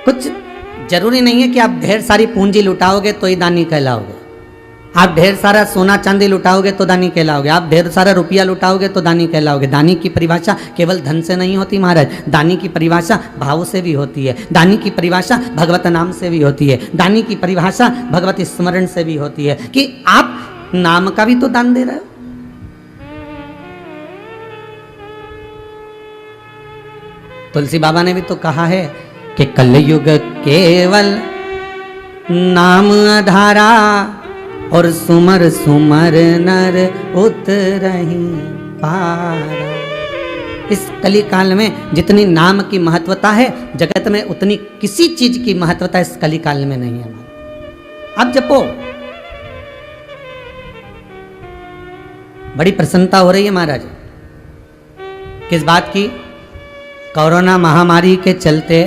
कुछ जरूरी नहीं है कि आप ढेर सारी पूंजी लुटाओगे तो ही दानी कहलाओगे, आप ढेर सारा सोना चांदी लुटाओगे तो दानी कहलाओगे, आप ढेर सारा रुपया लुटाओगे तो दानी कहलाओगे। दानी की परिभाषा केवल धन से नहीं होती महाराज, दानी की परिभाषा भाव से भी होती है, दानी की परिभाषा भगवत नाम से भी होती है, दानी की परिभाषा भगवत स्मरण से भी होती है कि आप नाम का भी तो दान दे रहे हो। तुलसी बाबा ने भी तो कहा है कि कलयुग केवल नाम आधारा और सुमर सुमर नर उतरहि पारा। इस कली काल में जितनी नाम की महत्वता है जगत में उतनी किसी चीज की महत्वता इस कली काल में नहीं है। अब जपो, बड़ी प्रसन्नता हो रही है महाराज किस बात की? कोरोना महामारी के चलते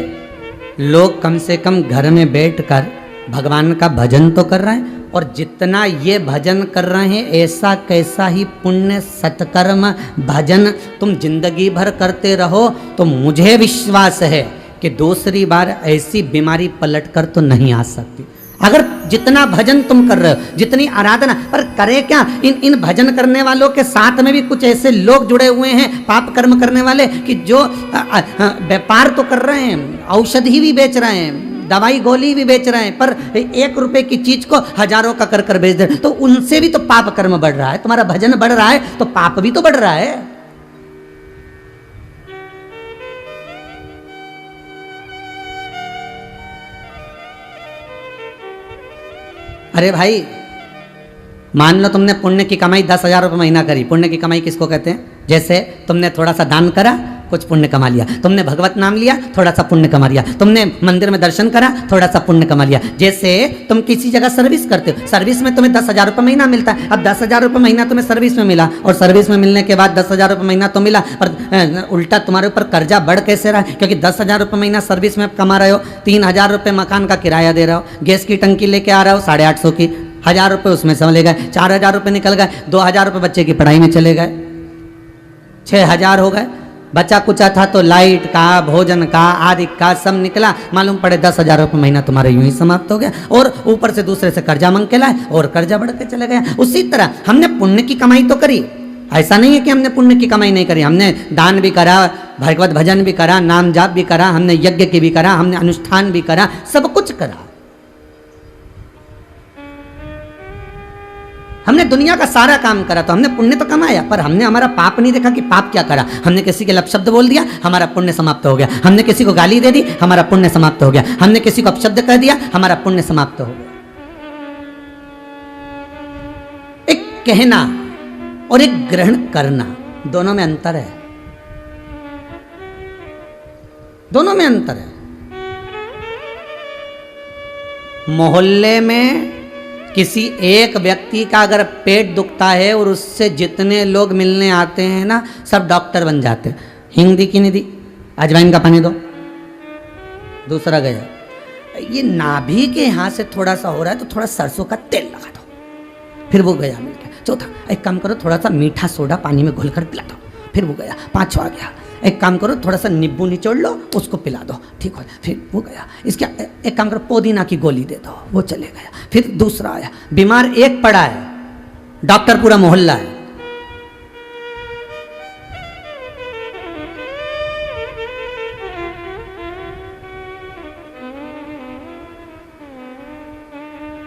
लोग कम से कम घर में बैठकर भगवान का भजन तो कर रहे हैं, और जितना ये भजन कर रहे हैं ऐसा कैसा ही पुण्य सत्कर्म भजन तुम जिंदगी भर करते रहो तो मुझे विश्वास है कि दूसरी बार ऐसी बीमारी पलट कर तो नहीं आ सकती। अगर जितना भजन तुम कर रहे हो, जितनी आराधना, पर करे क्या? इन भजन करने वालों के साथ में भी कुछ ऐसे लोग जुड़े हुए हैं पाप कर्म करने वाले कि जो व्यापार तो कर रहे हैं, औषधि भी बेच रहे हैं, दवाई गोली भी बेच रहे हैं, पर 1 रुपए की चीज को हजारों का कर बेच दे, तो उनसे भी तो पाप कर्म बढ़ रहा है। तुम्हारा भजन बढ़ रहा है तो पाप भी तो बढ़ रहा है। अरे भाई, मान लो तुमने पुण्य की कमाई 10,000 रुपये महीना करी। पुण्य की कमाई किसको कहते हैं? जैसे तुमने थोड़ा सा दान करा, कुछ पुण्य कमा लिया, तुमने भगवत नाम लिया, थोड़ा सा पुण्य कमा लिया, तुमने मंदिर में दर्शन करा, थोड़ा सा पुण्य कमा लिया। जैसे तुम किसी जगह सर्विस करते हो, सर्विस में तुम्हें 10,000 रुपये महीना मिलता है। अब 10,000 रुपये महीना तुम्हें सर्विस में मिला, और सर्विस में मिलने के बाद 10,000 रुपये महीना तो मिला, पर उल्टा तुम्हारे ऊपर कर्जा बढ़ कैसे रहा है? क्योंकि 10,000 रुपये महीना सर्विस में कमा रहे हो, 3,000 रुपये मकान का किराया दे रहे हो, गैस की टंकी लेके आ रहे हो 850 की, 1,000 रुपये उसमें चले गए, 4,000 रुपये निकल गए, 2,000 रुपये बच्चे की पढ़ाई में चले गए, 6,000 हो गए। बचा कुचा था तो लाइट का, भोजन का, आदि का सब निकला, मालूम पड़े 10,000 रुपये महीना तुम्हारे यूं ही समाप्त हो गया, और ऊपर से दूसरे से कर्जा मांग के लाए और कर्जा बढ़ के चले गया। उसी तरह हमने पुण्य की कमाई तो करी, ऐसा नहीं है कि हमने पुण्य की कमाई नहीं करी। हमने दान भी करा, भगवत भजन भी करा, नाम जाप भी करा, हमने यज्ञ की भी करा, हमने अनुष्ठान भी करा, सब कुछ करा। हमने दुनिया का सारा काम करा, तो हमने पुण्य तो कमाया, पर हमने हमारा पाप नहीं देखा कि पाप क्या करा। हमने किसी के अपशब्द बोल दिया, हमारा पुण्य समाप्त हो गया। हमने किसी को गाली दे दी, हमारा पुण्य समाप्त हो गया। हमने किसी को अपशब्द कह दिया, हमारा पुण्य समाप्त हो गया। एक कहना और एक ग्रहण करना, दोनों में अंतर है, दोनों में अंतर है। मोहल्ले में किसी एक व्यक्ति का अगर पेट दुखता है और उससे जितने लोग मिलने आते हैं ना, सब डॉक्टर बन जाते हैं। हिंग दी कि नहीं दी, अजवाइन का पानी दो, दूसरा गया, ये नाभि के यहाँ से थोड़ा सा हो रहा है तो थोड़ा सरसों का तेल लगा दो, फिर वो गया मिल गया। चौथा, एक काम करो, थोड़ा सा मीठा सोडा पानी में घोलकर पिला दो, फिर वो गया। पांचवा गया, एक काम करो, थोड़ा सा नींबू निचोड़ लो, उसको पिला दो, ठीक हो, फिर वो गया। इसके एक काम करो, पुदीना की गोली दे दो, वो चले गया। फिर दूसरा आया, बीमार एक पड़ा है, डॉक्टर पूरा मोहल्ला है।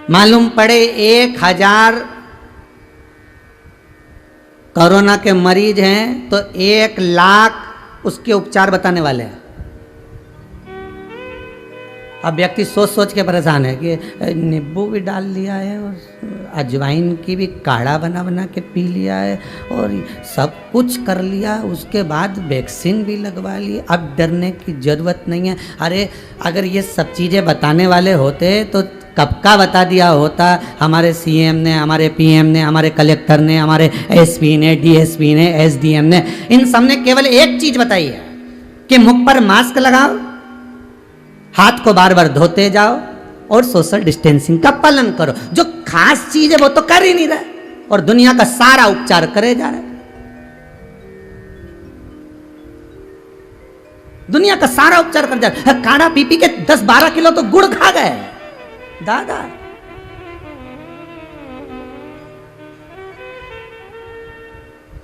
मालूम पड़े 1,000 कोरोना के मरीज हैं तो 1 लाख उसके उपचार बताने वाले हैं। अब व्यक्ति सोच सोच के परेशान है कि नींबू भी डाल लिया है और अजवाइन की भी काढ़ा बना बना के पी लिया है और सब कुछ कर लिया, उसके बाद वैक्सीन भी लगवा ली, अब डरने की ज़रूरत नहीं है। अरे अगर ये सब चीज़ें बताने वाले होते तो कब का बता दिया होता। हमारे सीएम ने, हमारे पीएम ने, हमारे कलेक्टर ने, हमारे एसपी ने, डीएसपी ने, एसडीएम ने, इन सब ने केवल एक चीज़ बताई है कि मुख पर मास्क लगाओ, हाथ को बार बार धोते जाओ और सोशल डिस्टेंसिंग का पालन करो। जो खास चीज है वो तो कर ही नहीं रहा और दुनिया का सारा उपचार करे जा रहा है। दुनिया का सारा उपचार कर जाए। काढ़ा पी पी के 10-12 किलो तो गुड़ खा गए दादा।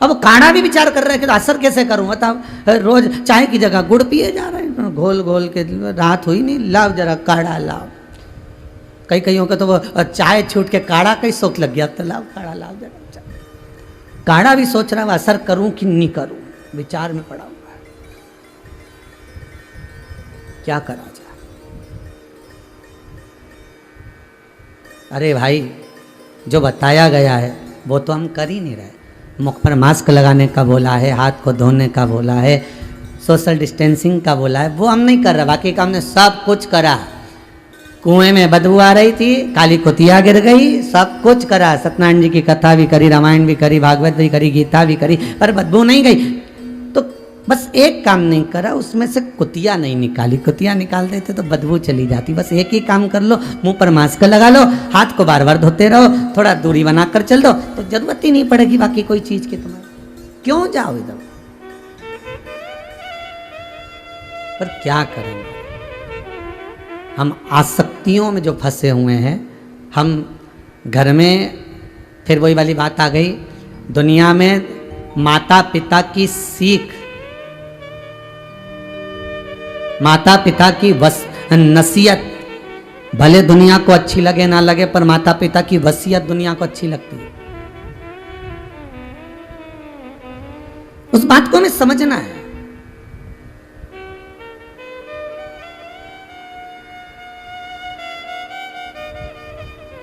अब काढ़ा भी विचार कर रहे हैं कि तो असर कैसे करूं बताओ। रोज चाय की जगह गुड़ पिए जा रहे हैं, घोल घोल के। रात हुई नहीं, लाओ जरा काढ़ा लाओ। कई कईयों का तो वो चाय छूट के काढ़ा का ही शौक लग गया, तो लाओ काढ़ा लाओ जरा। काढ़ा भी सोच रहा हूं असर करूं कि नहीं करूं, विचार में पड़ा हुआ है, क्या करा जाए। अरे भाई, जो बताया गया है वो तो हम कर ही नहीं रहे। मुख पर मास्क लगाने का बोला है, हाथ को धोने का बोला है, सोशल डिस्टेंसिंग का बोला है, वो हम नहीं कर रहे। बाकी का हमने सब कुछ करा। कुएं में बदबू आ रही थी, काली कुतिया गिर गई, सब कुछ करा। सत्यनारायण जी की कथा भी करी, रामायण भी करी, भागवत भी करी, गीता भी करी, पर बदबू नहीं गई। तो बस एक काम नहीं करा, उसमें से कुतिया नहीं निकाली। कुतिया निकाल देते तो बदबू चली जाती। बस एक ही काम कर लो, मुंह पर मास्क लगा लो, हाथ को बार बार धोते रहो, थोड़ा दूरी बनाकर चल दो, तो जरूरत ही नहीं पड़ेगी बाकी कोई चीज की। तुम्हें क्यों जाओ इधर। पर क्या करेंगे, हम आसक्तियों में जो फंसे हुए हैं। हम घर में, फिर वही वाली बात आ गई, दुनिया में माता पिता की सीख, माता पिता की नसीहत भले दुनिया को अच्छी लगे ना लगे, पर माता पिता की वसीयत दुनिया को अच्छी लगती है। उस बात को हमें समझना है।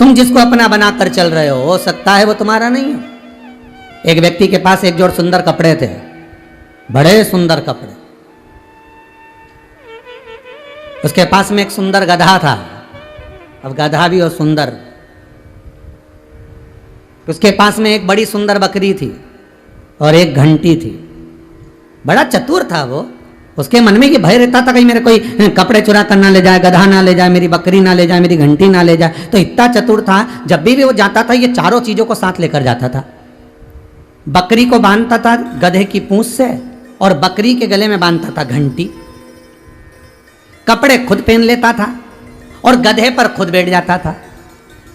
तुम जिसको अपना बनाकर चल रहे हो सकता है वो तुम्हारा नहीं हो। एक व्यक्ति के पास एक जोड़ सुंदर कपड़े थे, बड़े सुंदर कपड़े। उसके पास में एक सुंदर गधा था। अब गधा भी और सुंदर। उसके पास में एक बड़ी सुंदर बकरी थी और एक घंटी थी। बड़ा चतुर था वो। उसके मन में ये भय रहता था कहीं मेरे कोई कपड़े चुरा कर ना ले जाए, गधा ना ले जाए, मेरी बकरी ना ले जाए, मेरी घंटी ना ले जाए। तो इतना चतुर था, जब भी वो जाता था ये चारों चीजों को साथ लेकर जाता था। बकरी को बांधता था गधे की पूंछ से और बकरी के गले में बांधता था घंटी। कपड़े खुद पहन लेता था और गधे पर खुद बैठ जाता था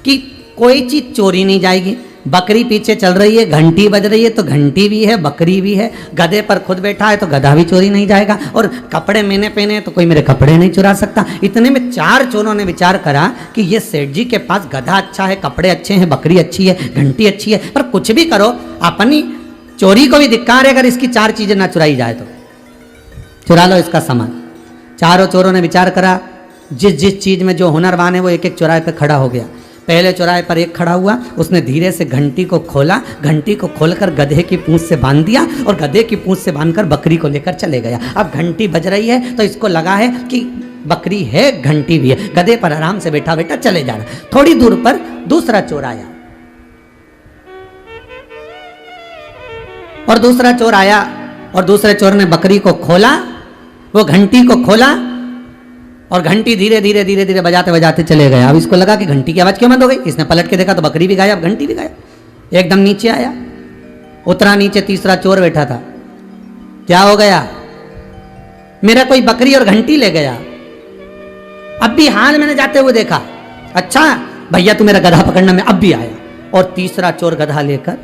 कि कोई चीज चोरी नहीं जाएगी। बकरी पीछे चल रही है, घंटी बज रही है, तो घंटी भी है, बकरी भी है। गधे पर खुद बैठा है तो गधा भी चोरी नहीं जाएगा। और कपड़े मैंने पहने तो कोई मेरे कपड़े नहीं चुरा सकता। इतने में 4 चोरों ने विचार करा कि ये सेठ जी के पास गधा अच्छा है, कपड़े अच्छे हैं, बकरी अच्छी है, घंटी अच्छी है, पर कुछ भी करो अपनी चोरी को भी धिक्कार है अगर इसकी 4 चीजें ना चुराई जाए तो। चुरा लो इसका सामान। चारों चोरों ने विचार करा, जिस जिस चीज में जो हुनरवान है वो एक एक चौराहे पे खड़ा हो गया। पहले चौराहे पर एक खड़ा हुआ, उसने धीरे से घंटी को खोला, घंटी को खोलकर गधे की पूंछ से बांध दिया और गधे की पूंछ से बांधकर बकरी को लेकर चले गया। अब घंटी बज रही है तो इसको लगा है कि बकरी है, घंटी भी है। गधे पर आराम से बैठा बैठा चले जाना। थोड़ी दूर पर दूसरा चोर आया और दूसरा चोर आया और दूसरे चोर ने बकरी को खोला, वो घंटी को खोला और घंटी धीरे धीरे धीरे धीरे बजाते बजाते चले गए। अब इसको लगा कि घंटी की आवाज क्यों बंद हो गई। इसने पलट के देखा तो बकरी भी गायब, घंटी भी गायब। एकदम नीचे आया, उतरा नीचे, तीसरा चोर बैठा था। क्या हो गया, मेरा कोई बकरी और घंटी ले गया। अब भी हाल मैंने जाते हुए देखा। अच्छा भैया तू मेरा गधा पकड़ना, मैं अब भी आया। और तीसरा चोर गधा लेकर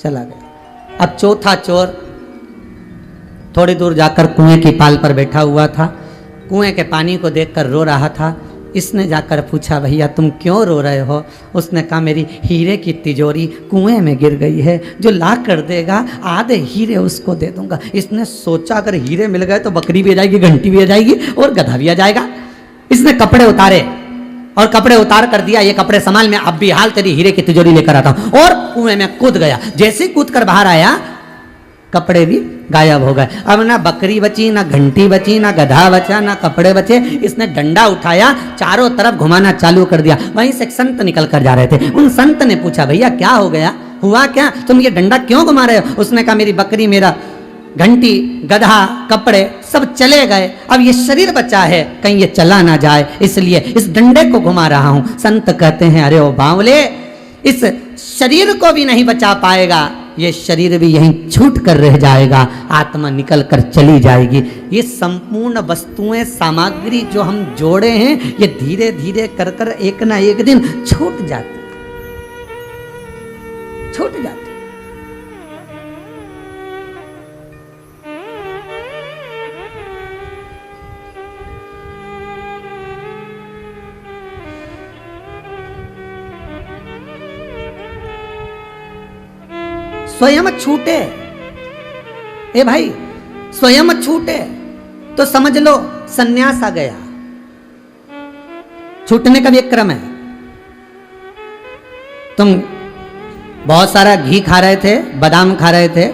चला गया। अब चौथा चोर थोड़ी दूर जाकर कुएं की पाल पर बैठा हुआ था। कुएं के पानी को देखकर रो रहा था। इसने जाकर पूछा भैया तुम क्यों रो रहे हो। उसने कहा मेरी हीरे की तिजोरी कुएं में गिर गई है, जो ला कर देगा आधे हीरे उसको दे दूंगा। इसने सोचा अगर हीरे मिल गए तो बकरी भी आ जाएगी, घंटी भी आ जाएगी और गधा भी आ जाएगा। इसने कपड़े उतारे और कपड़े उतार कर दिया, ये कपड़े संभाल, मैं अब भी हाल तेरी हीरे की तिजोरी लेकर आता हूं। और कुएं में कूद गया। जैसे कूद कर बाहर आया कपड़े भी गायब हो गए। अब ना बकरी बची, ना घंटी बची, ना गधा बचा, ना कपड़े बचे। इसने डंडा उठाया, चारों तरफ घुमाना चालू कर दिया। वहीं से एक संत निकल कर जा रहे थे। उन संत ने पूछा भैया क्या हो गया, हुआ क्या, तुम ये डंडा क्यों घुमा रहे हो। उसने कहा मेरी बकरी, मेरा घंटी, गधा, कपड़े सब चले गए, अब ये शरीर बचा है, कहीं ये चला ना जाए, इसलिए इस डंडे को घुमा रहा हूं। संत कहते हैं अरे ओ बावले, इस शरीर को भी नहीं बचा पाएगा ये शरीर भी यहीं छूट कर रह जाएगा, आत्मा निकल कर चली जाएगी। ये संपूर्ण वस्तुएं सामग्री जो हम जोड़े हैं ये धीरे धीरे कर कर एक ना एक दिन छूट जाती, छूट जाती। स्वयं छूटे, ए भाई स्वयं छूटे तो समझ लो सन्यास आ गया। छूटने का भी एक क्रम है। तुम बहुत सारा घी खा रहे थे, बादाम खा रहे थे,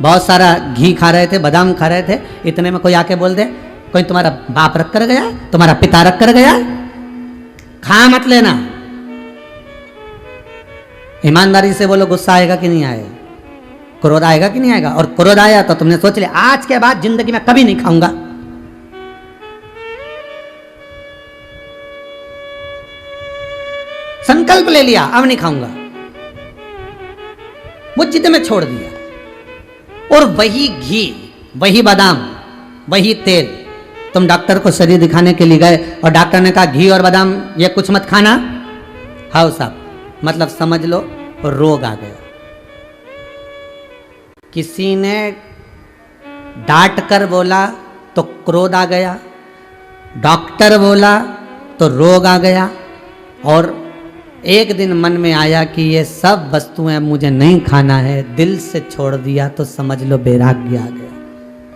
बहुत सारा घी खा रहे थे, बादाम खा रहे थे, इतने में कोई आके बोल दे कोई तुम्हारा बाप रख कर गया, तुम्हारा पिता रख कर गया, खा मत लेना। ईमानदारी से बोलो, गुस्सा आएगा कि नहीं आएगा? क्रोध आएगा कि नहीं आएगा? और क्रोध आया तो तुमने सोच लिया आज के बाद जिंदगी में कभी नहीं खाऊंगा। संकल्प ले लिया अब नहीं खाऊंगा, वो जिद में छोड़ दिया। और वही घी, वही बादाम, वही तेल, तुम डॉक्टर को शरीर दिखाने के लिए गए और डॉक्टर ने कहा घी और बादाम ये कुछ मत खाना, हाउ साहब, मतलब समझ लो रोग आ गया। किसी ने डांट कर बोला तो क्रोध आ गया, डॉक्टर बोला तो रोग आ गया, और एक दिन मन में आया कि ये सब वस्तुएं मुझे नहीं खाना है, दिल से छोड़ दिया तो समझ लो वैराग्य आ गया।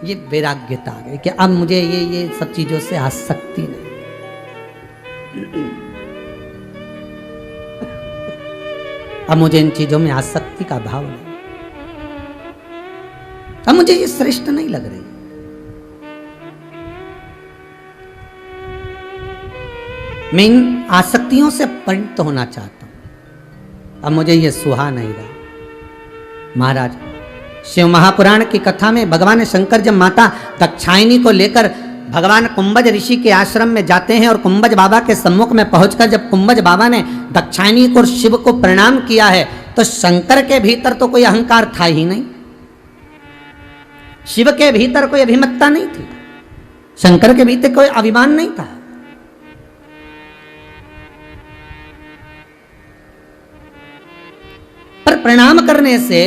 ये वैराग्यता आ गई कि अब मुझे ये सब चीजों से आसक्ति नहीं। अब मुझे इन चीजों में आसक्ति का भाव नहीं, अब मुझे ये श्रेष्ठ नहीं लग रही। मैं इन आसक्तियों से परिणत होना चाहता हूं, अब मुझे ये सुहा नहीं रहा। महाराज शिव महापुराण की कथा में भगवान शंकर जब माता दाक्षायणी को लेकर भगवान कुंभज ऋषि के आश्रम में जाते हैं और कुंभज बाबा के सम्मुख में पहुंचकर जब कुंभज बाबा ने दाक्षायणी को और शिव को प्रणाम किया है तो शंकर के भीतर तो कोई अहंकार था ही नहीं, शिव के भीतर कोई अभिमत्ता नहीं थी, शंकर के भीतर कोई अभिमान नहीं था। पर प्रणाम करने से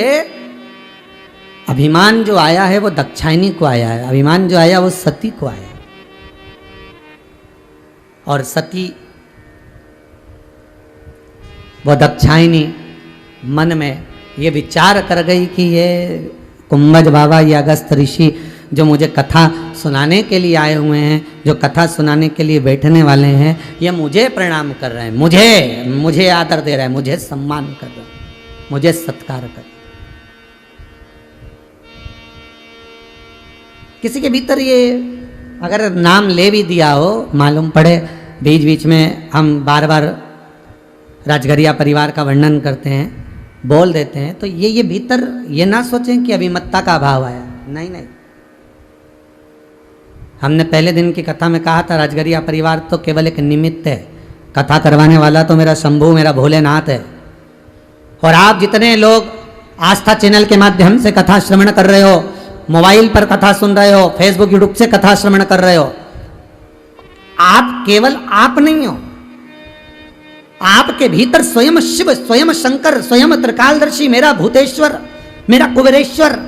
अभिमान जो आया है वो दाक्षायणी को आया है, अभिमान जो आया वो सती को आया। और सती वो दाक्षायणी मन में ये विचार कर गई कि ये कुंभज बाबा, ये अगस्त ऋषि जो मुझे कथा सुनाने के लिए आए हुए हैं, जो कथा सुनाने के लिए बैठने वाले हैं, ये मुझे प्रणाम कर रहे हैं, मुझे आदर दे रहे हैं, मुझे सम्मान कर रहे हैं, मुझे सत्कार कर। किसी के भीतर ये अगर नाम ले भी दिया हो, मालूम पड़े बीच बीच में हम बार बार राजघरिया परिवार का वर्णन करते हैं, बोल देते हैं, तो ये भीतर ये ना सोचें कि अभिमत्ता का अभाव आया। नहीं नहीं, हमने पहले दिन की कथा में कहा था राजघरिया परिवार तो केवल एक निमित्त है, कथा करवाने वाला तो मेरा शंभू, मेरा भोलेनाथ है। और आप जितने लोग आस्था चैनल के माध्यम से कथा श्रवण कर रहे हो, मोबाइल पर कथा सुन रहे हो, फेसबुक यूट्यूब से कथा श्रवण कर रहे हो, आप केवल आप नहीं हो, आपके भीतर स्वयं शिव, स्वयं शंकर, स्वयं त्रिकालदर्शी, मेरा भूतेश्वर, मेरा कुबेरेश्वर,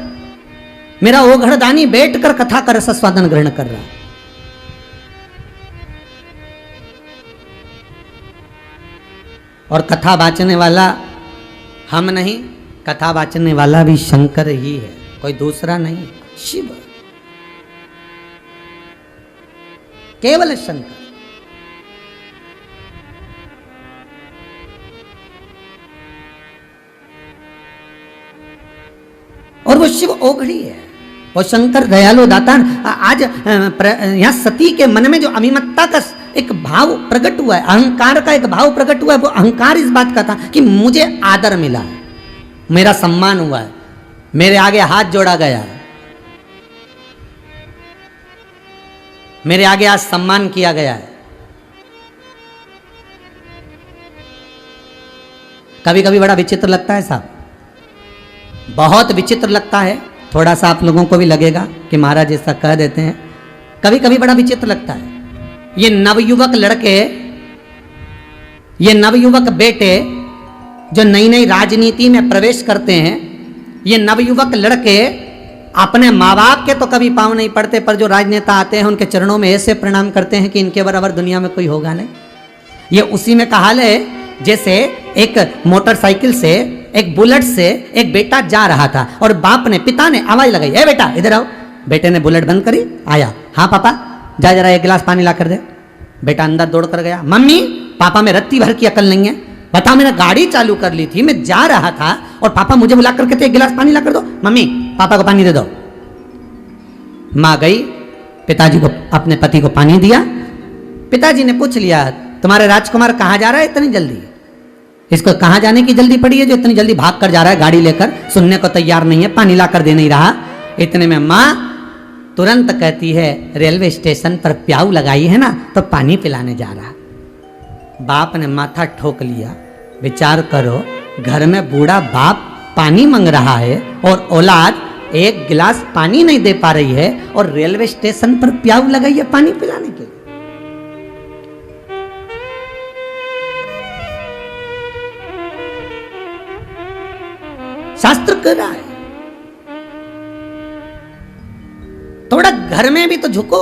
मेरा ओघड़दानी बैठकर कथा का रसास्वादन ग्रहण कर रहा। और कथा वाचने वाला हम नहीं, कथा वाचने वाला भी शंकर ही है, कोई दूसरा नहीं, शिव, केवल शंकर। और वो शिव ओघड़ी है, वो शंकर दयालु दाता। आज यहां सती के मन में जो अभिमत्ता का एक भाव प्रकट हुआ है, अहंकार का एक भाव प्रकट हुआ है, वो अहंकार इस बात का था कि मुझे आदर मिला है, मेरा सम्मान हुआ है, मेरे आगे हाथ जोड़ा गया है, मेरे आगे आज सम्मान किया गया है। कभी कभी बड़ा विचित्र लगता है साहब, बहुत विचित्र लगता है, थोड़ा सा आप लोगों को भी लगेगा कि महाराज ऐसा कह देते हैं, कभी कभी बड़ा विचित्र लगता है। ये नवयुवक लड़के, ये नवयुवक बेटे जो नई नई राजनीति में प्रवेश करते हैं, ये नवयुवक लड़के अपने माँ बाप के तो कभी पाँव नहीं पड़ते, पर जो राजनेता आते हैं उनके चरणों में ऐसे प्रणाम करते हैं कि इनके बराबर दुनिया में कोई होगा नहीं। ये उसी में कहा है जैसे एक मोटरसाइकिल से, एक बुलेट से एक बेटा जा रहा था और बाप ने, पिता ने आवाज लगाई, ए बेटा इधर आओ। बेटे ने बुलेट बंद करी, आया, हाँ पापा जा जरा एक गिलास पानी ला कर दे। बेटा अंदर दौड़ कर गया, मम्मी पापा में रत्ती भर की अकल नहीं है, बताओ मैंने गाड़ी चालू कर ली थी, मैं जा रहा था और पापा मुझे बुला कर कहते एक गिलास पानी ला कर दो। मम्मी पापा को पानी दे दो। माँ गई, पिताजी को, अपने पति को पानी दिया। पिताजी ने पूछ लिया, तुम्हारे राजकुमार कहाँ जा रहा है इतनी जल्दी? इसको कहाँ जाने की जल्दी पड़ी है जो इतनी जल्दी भाग कर जा रहा है गाड़ी लेकर, सुनने को तैयार नहीं है, पानी ला कर दे नहीं रहा। इतने में माँ तुरंत कहती है, रेलवे स्टेशन पर प्याऊ लगाई है ना तो पानी पिलाने जा रहा। बाप ने माथा ठोक लिया। विचार करो, घर में बूढ़ा बाप पानी मांग रहा है और औलाद एक गिलास पानी नहीं दे पा रही है और रेलवे स्टेशन पर प्याऊ लगाई है पानी पिलाने के लिए। शास्त्र कह रहा है थोड़ा घर में भी तो झुको,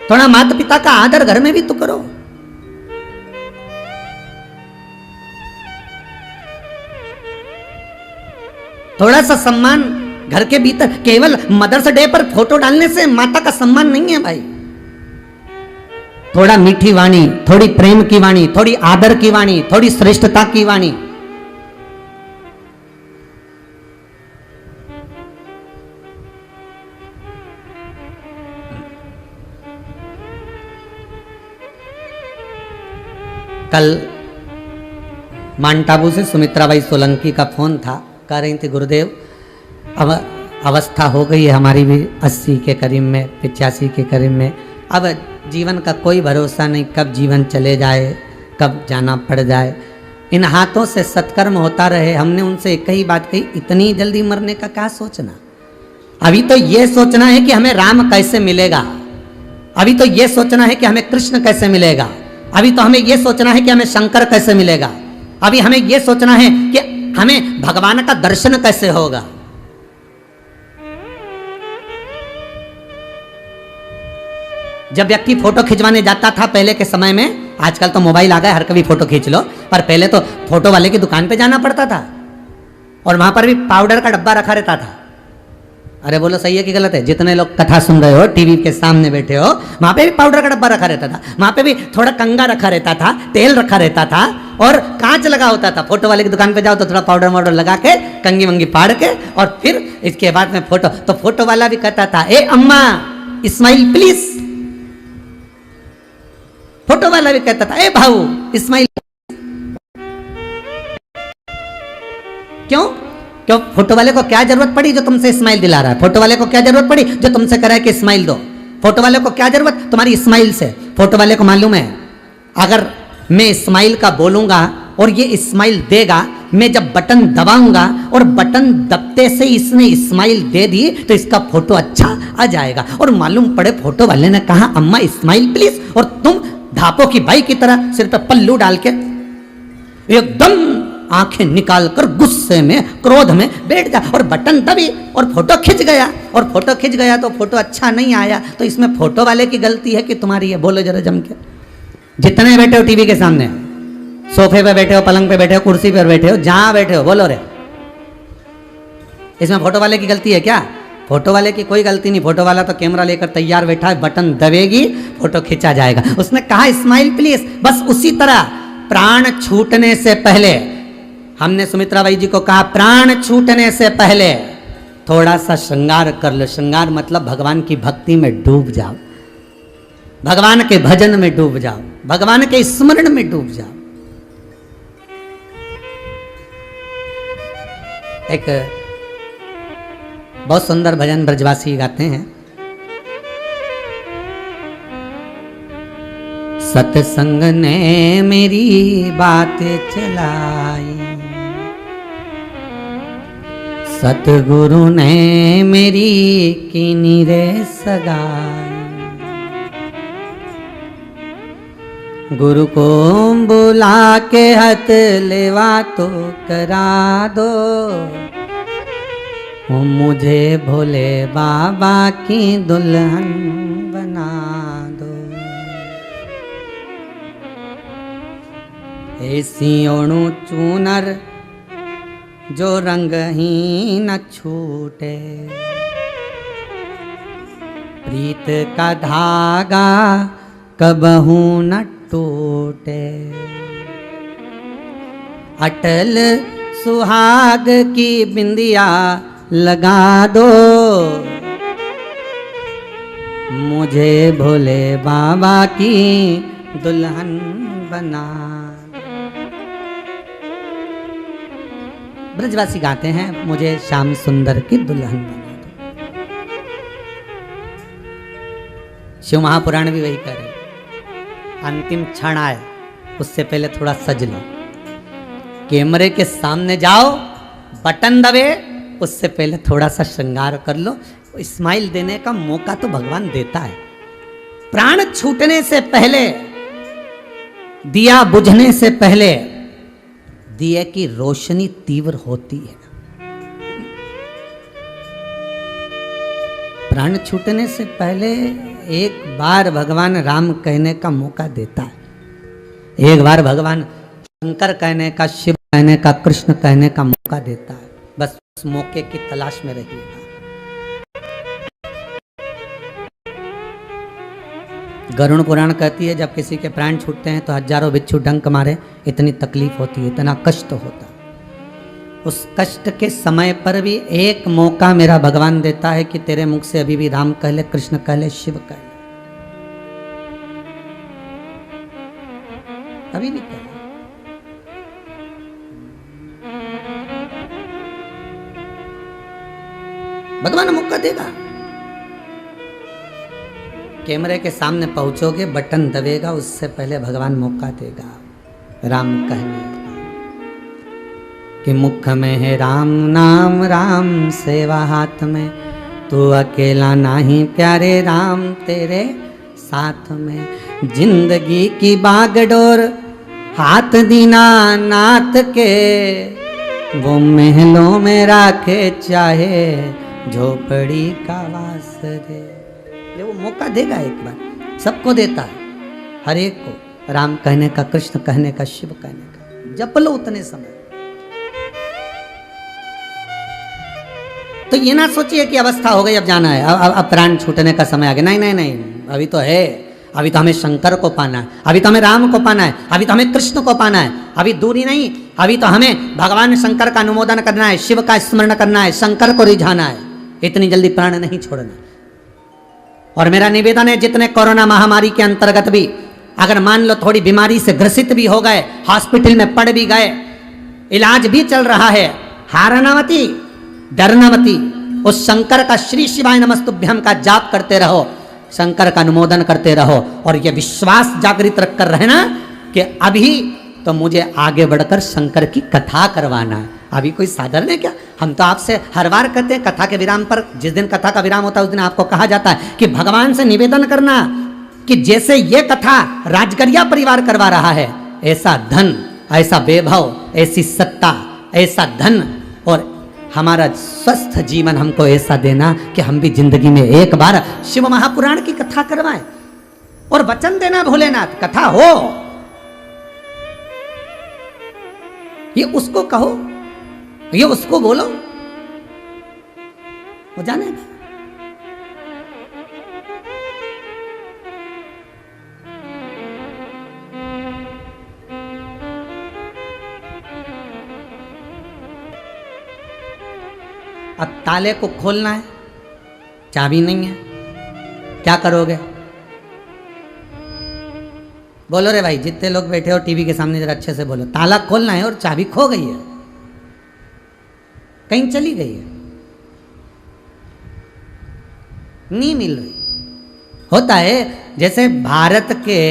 थोड़ा माता पिता का आदर घर में भी तो करो। थोड़ा सा सम्मान घर के भीतर। केवल मदर्स डे पर फोटो डालने से माता का सम्मान नहीं है भाई। थोड़ा मीठी वाणी, थोड़ी प्रेम की वाणी, थोड़ी आदर की वाणी, थोड़ी श्रेष्ठता की वाणी। कल माउंट आबू से सुमित्राबाई सोलंकी का फोन था, कह रही थी गुरुदेव अब अवस्था हो गई है हमारी भी 80 के करीब में, 85 के करीब में, अब जीवन का कोई भरोसा नहीं, कब जीवन चले जाए, कब जाना पड़ जाए, इन हाथों से सत्कर्म होता रहे। हमने उनसे एक ही बात कही, इतनी जल्दी मरने का क्या सोचना, अभी तो ये सोचना है कि हमें राम कैसे मिलेगा, अभी तो ये सोचना है कि हमें कृष्ण कैसे मिलेगा, अभी तो हमें ये सोचना है कि हमें शंकर कैसे मिलेगा, अभी हमें ये सोचना है कि हमें भगवान का दर्शन कैसे होगा। जब व्यक्ति फोटो खिंचवाने जाता था पहले के समय में, आजकल तो मोबाइल आ गया, हर कभी फोटो खींच लो, पर पहले तो फोटो वाले की दुकान पे जाना पड़ता था और वहां पर भी पाउडर का डब्बा रखा रहता था। अरे बोलो सही है कि गलत है? जितने लोग कथा सुन रहे हो, टीवी के सामने बैठे हो, वहां पे भी पाउडर का डब्बा रखा रहता था, वहां पे भी थोड़ा कंगा रखा रहता था, तेल रखा रहता था और कांच लगा होता था। फोटो वाले की दुकान पे जाओ तो थोड़ा पाउडर वाउडर लगा के, कंगी वंगी फाड़ के, और फिर इसके बाद में फोटो, तो फोटो वाला भी कहता था, ए अम्मा स्माइल प्लीज। फोटो वाला भी कहता था, ए भाऊ स्माइल। क्यों? क्यों? फोटो वाले को क्या जरूरत पड़ी जो तुमसे स्माइल दिला रहा है? फोटो वाले को क्या जरूरत पड़ी जो तुमसे कह रहा है कि स्माइल दो? फोटो वाले को क्या जरूरत तुम्हारी स्माइल से? फोटो वाले को मालूम है अगर मैं स्माइल का बोलूंगा और ये स्माइल देगा, मैं जब बटन दबाऊंगा और बटन दबते से इसने स्माइल दे दी तो इसका फोटो अच्छा आ जाएगा। और मालूम पड़े फोटो वाले ने कहा अम्मा स्माइल प्लीज, और तुम धापो की बाई की तरह सिर पे पल्लू डाल के एकदम आंखें निकाल कर गुस्से में, क्रोध में बैठ जा, और बटन दबी और फोटो खिंच गया, और फोटो खिंच गया तो फोटो अच्छा नहीं आया, तो इसमें फोटो वाले की गलती है कि तुम्हारी है? बोलो जरा जम के। जितने बैठे हो टीवी के सामने, सोफे पे बैठे हो, पलंग पे बैठे हो, कुर्सी पर बैठे हो, जहां बैठे हो, बोलो रे, इसमें फोटो वाले की गलती है क्या? फोटो वाले की कोई गलती नहीं। फोटो वाला तो कैमरा लेकर तैयार बैठा है, बटन दबेगी फोटो खींचा जाएगा। उसने कहा स्माइल प्लीज। बस उसी तरह प्राण छूटने से पहले हमने सुमित्राबाई जी को कहा, प्राण छूटने से पहले थोड़ा सा श्रृंगार कर लो। श्रृंगार मतलब भगवान की भक्ति में डूब जाओ, भगवान के भजन में डूब जाओ, भगवान के स्मरण में डूब जाओ। एक बहुत सुंदर भजन ब्रजवासी गाते हैं, सत्संग ने मेरी बात चलाई, सतगुरु ने मेरी कीनी रे सगाई। गुरु को बुला के हथ लेवा तो करा दो, वो मुझे भोले बाबा की दुल्हन बना दो। ऐसी ओणु चूनर जो रंग ही न छूटे, प्रीत का धागा कबहू न टूटे। अटल सुहाग की बिंदिया लगा दो, मुझे भोले बाबा की दुल्हन बना। ब्रजवासी गाते हैं, मुझे श्याम सुंदर की दुल्हन बना दो। शिव महापुराण भी वही कह रहे, अंतिम क्षण आए उससे पहले थोड़ा सज लो। कैमरे के सामने जाओ, बटन दबे उससे पहले थोड़ा सा श्रृंगार कर लो। स्माइल देने का मौका तो भगवान देता है। प्राण छूटने से पहले, दिया बुझने से पहले दिए की रोशनी तीव्र होती है। प्राण छूटने से पहले एक बार भगवान राम कहने का मौका देता है। एक बार भगवान शंकर कहने का, शिव कहने का, कृष्ण कहने का मौका देता है। बस उस मौके की तलाश में रहिएगा। गरुड़ पुराण कहती है, जब किसी के प्राण छूटते हैं तो हजारों बिच्छू डंक मारे, इतनी तकलीफ होती है, इतना कष्ट होता है। उस कष्ट के समय पर भी एक मौका मेरा भगवान देता है कि तेरे मुख से अभी भी राम कह ले, कृष्ण कह ले, शिव कह ले, अभी भी कह ले। भगवान मौका देगा। कैमरे के सामने पहुंचोगे, बटन दबेगा, उससे पहले भगवान मौका देगा राम कहने का। कि मुख में है राम नाम, राम सेवा हाथ में, तू अकेला नहीं प्यारे, राम तेरे साथ में। जिंदगी की बागडोर हाथ दीना नाथ के, वो महलों में राखे चाहे झोपड़ी का वास रे। वो मौका देगा एक बार, सबको देता है, हर एक को। राम कहने का, कृष्ण कहने का, शिव कहने का, जप लो उतने समय। तो ये ना सोचिए कि अवस्था हो गई अब जाना है, अब प्राण छूटने का समय आ गया। नहीं नहीं नहीं, अभी तो है। अभी तो हमें शंकर को पाना है, अभी तो हमें राम को पाना है, अभी तो हमें कृष्ण को पाना है। अभी दूरी नहीं, अभी तो हमें भगवान शंकर का अनुमोदन करना है, शिव का स्मरण करना है, शंकर को रिझाना है। इतनी जल्दी प्राण नहीं छोड़ना। और मेरा निवेदन है, जितने कोरोना महामारी के अंतर्गत भी अगर मान लो थोड़ी बीमारी से ग्रसित भी हो गए, हॉस्पिटल में पड़ भी गए, इलाज भी चल रहा है, हारना मती, डरना मती। उस शंकर का श्री शिवाय नमस्तुभ्यम का जाप करते रहो, शंकर का अनुमोदन करते रहो, और यह विश्वास जागृत रखकर रहना कि अभी तो मुझे आगे बढ़कर शंकर की कथा करवाना है। अभी कोई साधारण है क्या? हम तो आपसे हर बार कहते हैं, कथा के विराम पर, जिस दिन कथा का विराम होता है उस दिन आपको कहा जाता है कि भगवान से निवेदन करना कि जैसे ये कथा राजगरिया परिवार करवा रहा है, ऐसा धन, ऐसा वैभव, ऐसी सत्ता, ऐसा धन और हमारा स्वस्थ जीवन हमको ऐसा देना कि हम भी जिंदगी में एक बार शिव महापुराण की कथा करवाएं। और वचन देना भोलेनाथ, कथा हो, ये उसको कहो, ये उसको बोलो, वो जानेगा। अब ताले को खोलना है, चाबी नहीं है, क्या करोगे? बोलो रे भाई, जितने लोग बैठे हो टीवी के सामने जरा अच्छे से बोलो। ताला खोलना है और चाबी खो गई है, कहीं चली गई है, नहीं मिल रही। होता है जैसे भारत के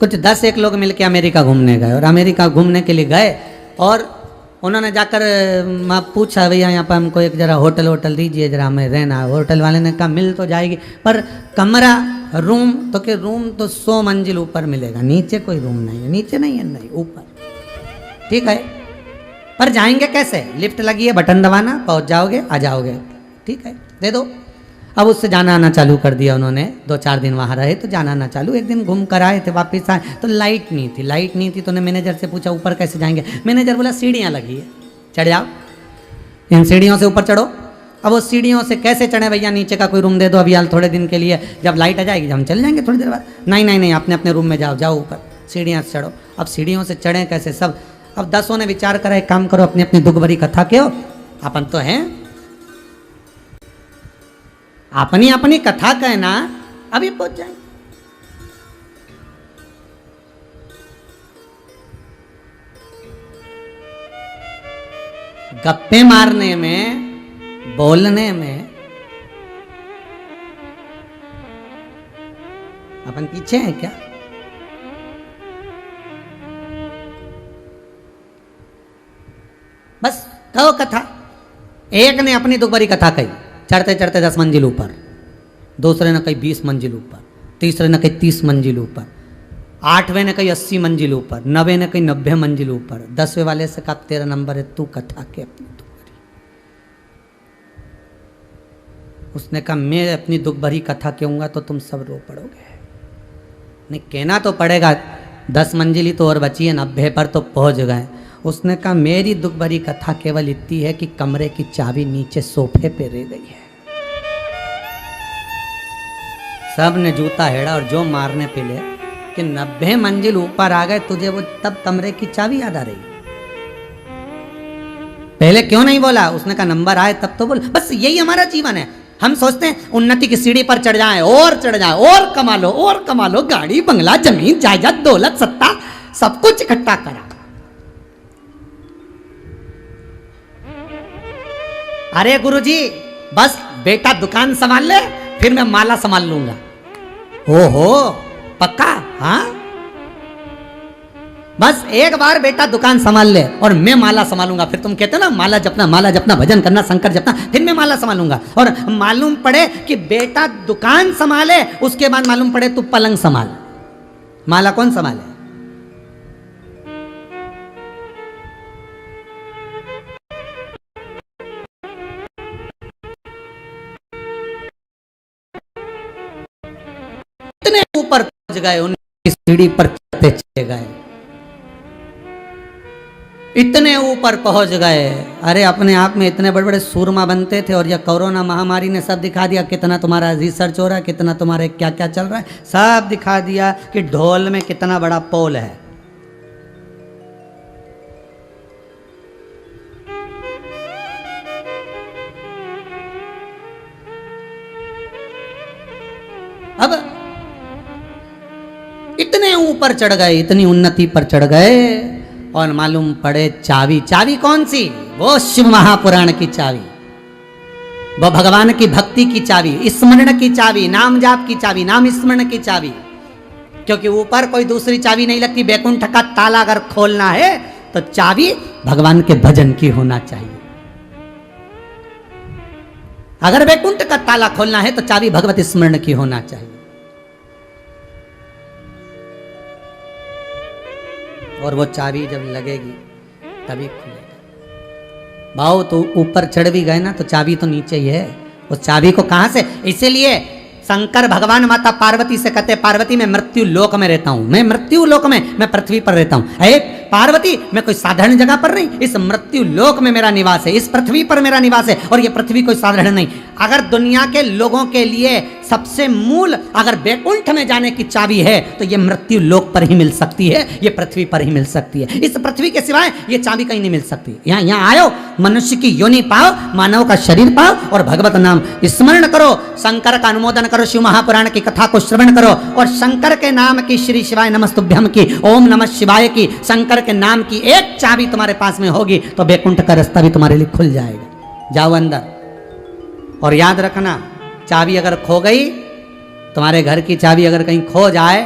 कुछ 10 लोग मिलके अमेरिका घूमने गए, और अमेरिका घूमने के लिए गए और उन्होंने जाकर मैं पूछा भैया यहाँ पर हमको एक जरा होटल दीजिए, जरा हमें रहना। होटल वाले ने कहा मिल तो जाएगी पर कमरा रूम तो 100 मंजिल ऊपर मिलेगा, नीचे कोई रूम नहीं है। नीचे नहीं है, नहीं ऊपर। ठीक है, पर जाएंगे कैसे? लिफ्ट लगी है, बटन दबाना, पहुंच जाओगे, आ जाओगे। ठीक है, दे दो। अब उससे जाना आना चालू कर दिया उन्होंने। 2-4 दिन वहाँ रहे तो जाना आना चालू। एक दिन घूम कर आए थे, वापस आए तो लाइट नहीं थी। तो उन्हें मैनेजर से पूछा ऊपर कैसे जाएंगे? मैनेजर बोला सीढ़ियाँ लगी है, चढ़ जाओ, इन सीढ़ियों से ऊपर चढ़ो। अब वो सीढ़ियों से कैसे चढ़े भैया? नीचे का कोई रूम दे दो अभी हाल थोड़े दिन के लिए, जब लाइट आ जाएगी हम चल जाएंगे थोड़ी देर बाद। नहीं, अपने अपने रूम में जाओ ऊपर, सीढ़ियाँ से चढ़ो। अब सीढ़ियों से चढ़े कैसे सब? अब 10 ने विचार करा एक काम करो, अपनी अपनी दुख भरी कथा क्यों, अपन तो हैं, अपनी अपनी कथा कहना, अभी पहुंच जाएंगे। गप्पे मारने में, बोलने में अपन पीछे हैं क्या? बस कहो कथा। एक ने अपनी दुख भरी कथा कही, चढ़ते चढ़ते 10 मंजिल ऊपर, दूसरे ने कही 20 मंजिल ऊपर, तीसरे ने कही 30 मंजिल ऊपर, 8वें ने कही 80 मंजिल ऊपर, 9वें ने कही 90 मंजिल ऊपर। 10वें वाले से कहा तेरा नंबर है, तू कथा के अपनी दुख भरी। उसने कहा मैं अपनी दुख भरी कथा कहूंगा तो तुम सब रो पड़ोगे। नहीं, कहना तो पड़ेगा, 10 मंजिल ही तो और बची है, 90 पर तो पहुंच गए। उसने कहा मेरी दुख भरी कथा केवल इतनी है कि कमरे की चाबी नीचे सोफे पे रह गई है। सब ने जूता हेड़ा और जो मारने पे ले कि 90 मंजिल ऊपर आ गए, तुझे वो तब कमरे की चाबी याद आ रही? पहले क्यों नहीं बोला? उसने कहा नंबर आए तब तो बोल। बस यही हमारा जीवन है। हम सोचते हैं उन्नति की सीढ़ी पर चढ़ जाए और चढ़ जाए और कमा लो, गाड़ी बंगला जमीन जायदाद दौलत सत्ता सब कुछ इकट्ठा करा। अरे गुरुजी बस बेटा दुकान संभाल ले, फिर मैं माला संभाल लूंगा। ओहो पक्का? हाँ, बस एक बार बेटा दुकान संभाल ले और मैं माला संभालूंगा। फिर तुम कहते हो ना माला जपना, भजन करना, शंकर जपना, फिर मैं माला संभालूंगा। और मालूम पड़े कि बेटा दुकान संभाले, उसके बाद मालूम पड़े तू पलंग संभाल, माला कौन संभाले? इतने ऊपर पहुंच गए, उनकी सीढ़ी पर चढ़ते चले गए, इतने ऊपर पहुंच गए। अरे अपने आप में इतने बड़े बड़े सूरमा बनते थे और यह कोरोना महामारी ने सब दिखा दिया कितना तुम्हारा रिसर्च हो रहा है, कितना तुम्हारे क्या क्या चल रहा है, सब दिखा दिया कि ढोल में कितना बड़ा पोल है। अब इतने ऊपर चढ़ गए, इतनी उन्नति पर चढ़ गए और मालूम पड़े चाबी कौन सी? वो शिव महापुराण की चाबी, वो भगवान की भक्ति की चाबी, स्मरण की चाबी, नाम जाप की चाबी, नाम स्मरण की चाबी। क्योंकि ऊपर कोई दूसरी चाबी नहीं लगती। बैकुंठ का ताला अगर खोलना है तो चाबी भगवान के भजन की होना चाहिए। अगर बैकुंठ का ताला खोलना है तो चाबी भगवत स्मरण की होना चाहिए। और वो चाबी जब लगेगी तभी खुलेगा। भाव तो ऊपर चढ़ भी गए ना तो चाबी तो नीचे ही है। उस चाबी को कहां से? इसीलिए शंकर भगवान माता पार्वती से कहते, पार्वती मैं मृत्यु लोक में रहता हूं, मैं मृत्यु लोक में, मैं पृथ्वी पर रहता हूं। अरे पार्वती मैं कोई साधारण जगह पर नहीं, इस मृत्यु लोक में मेरा निवास है, इस पृथ्वी पर मेरा निवास है। और ये पृथ्वी कोई साधारण नहीं। अगर दुनिया के लोगों के लिए सबसे मूल अगर बैकुंठ में जाने की चाबी है तो ये मृत्यु लोक पर ही मिल सकती है, ये पृथ्वी पर ही मिल सकती है। इस पृथ्वी के सिवाय ये चाबी कहीं नहीं मिल सकती। यहाँ आयो, मनुष्य की योनि पाओ, मानव का शरीर पाओ और भगवत नाम स्मरण करो, शंकर का अनुमोदन करो, शिव महापुराण की कथा को श्रवण करो और शंकर के नाम की, श्री शिवाय नमस्तुभ्यम की, ओम नमः शिवाय की, शंकर के नाम की एक चाबी तुम्हारे पास में होगी तो बैकुंठ का रास्ता भी तुम्हारे लिए खुल जाएगा। जाओ अंदर। और याद रखना, चाबी अगर खो गई, तुम्हारे घर की चाबी अगर कहीं खो जाए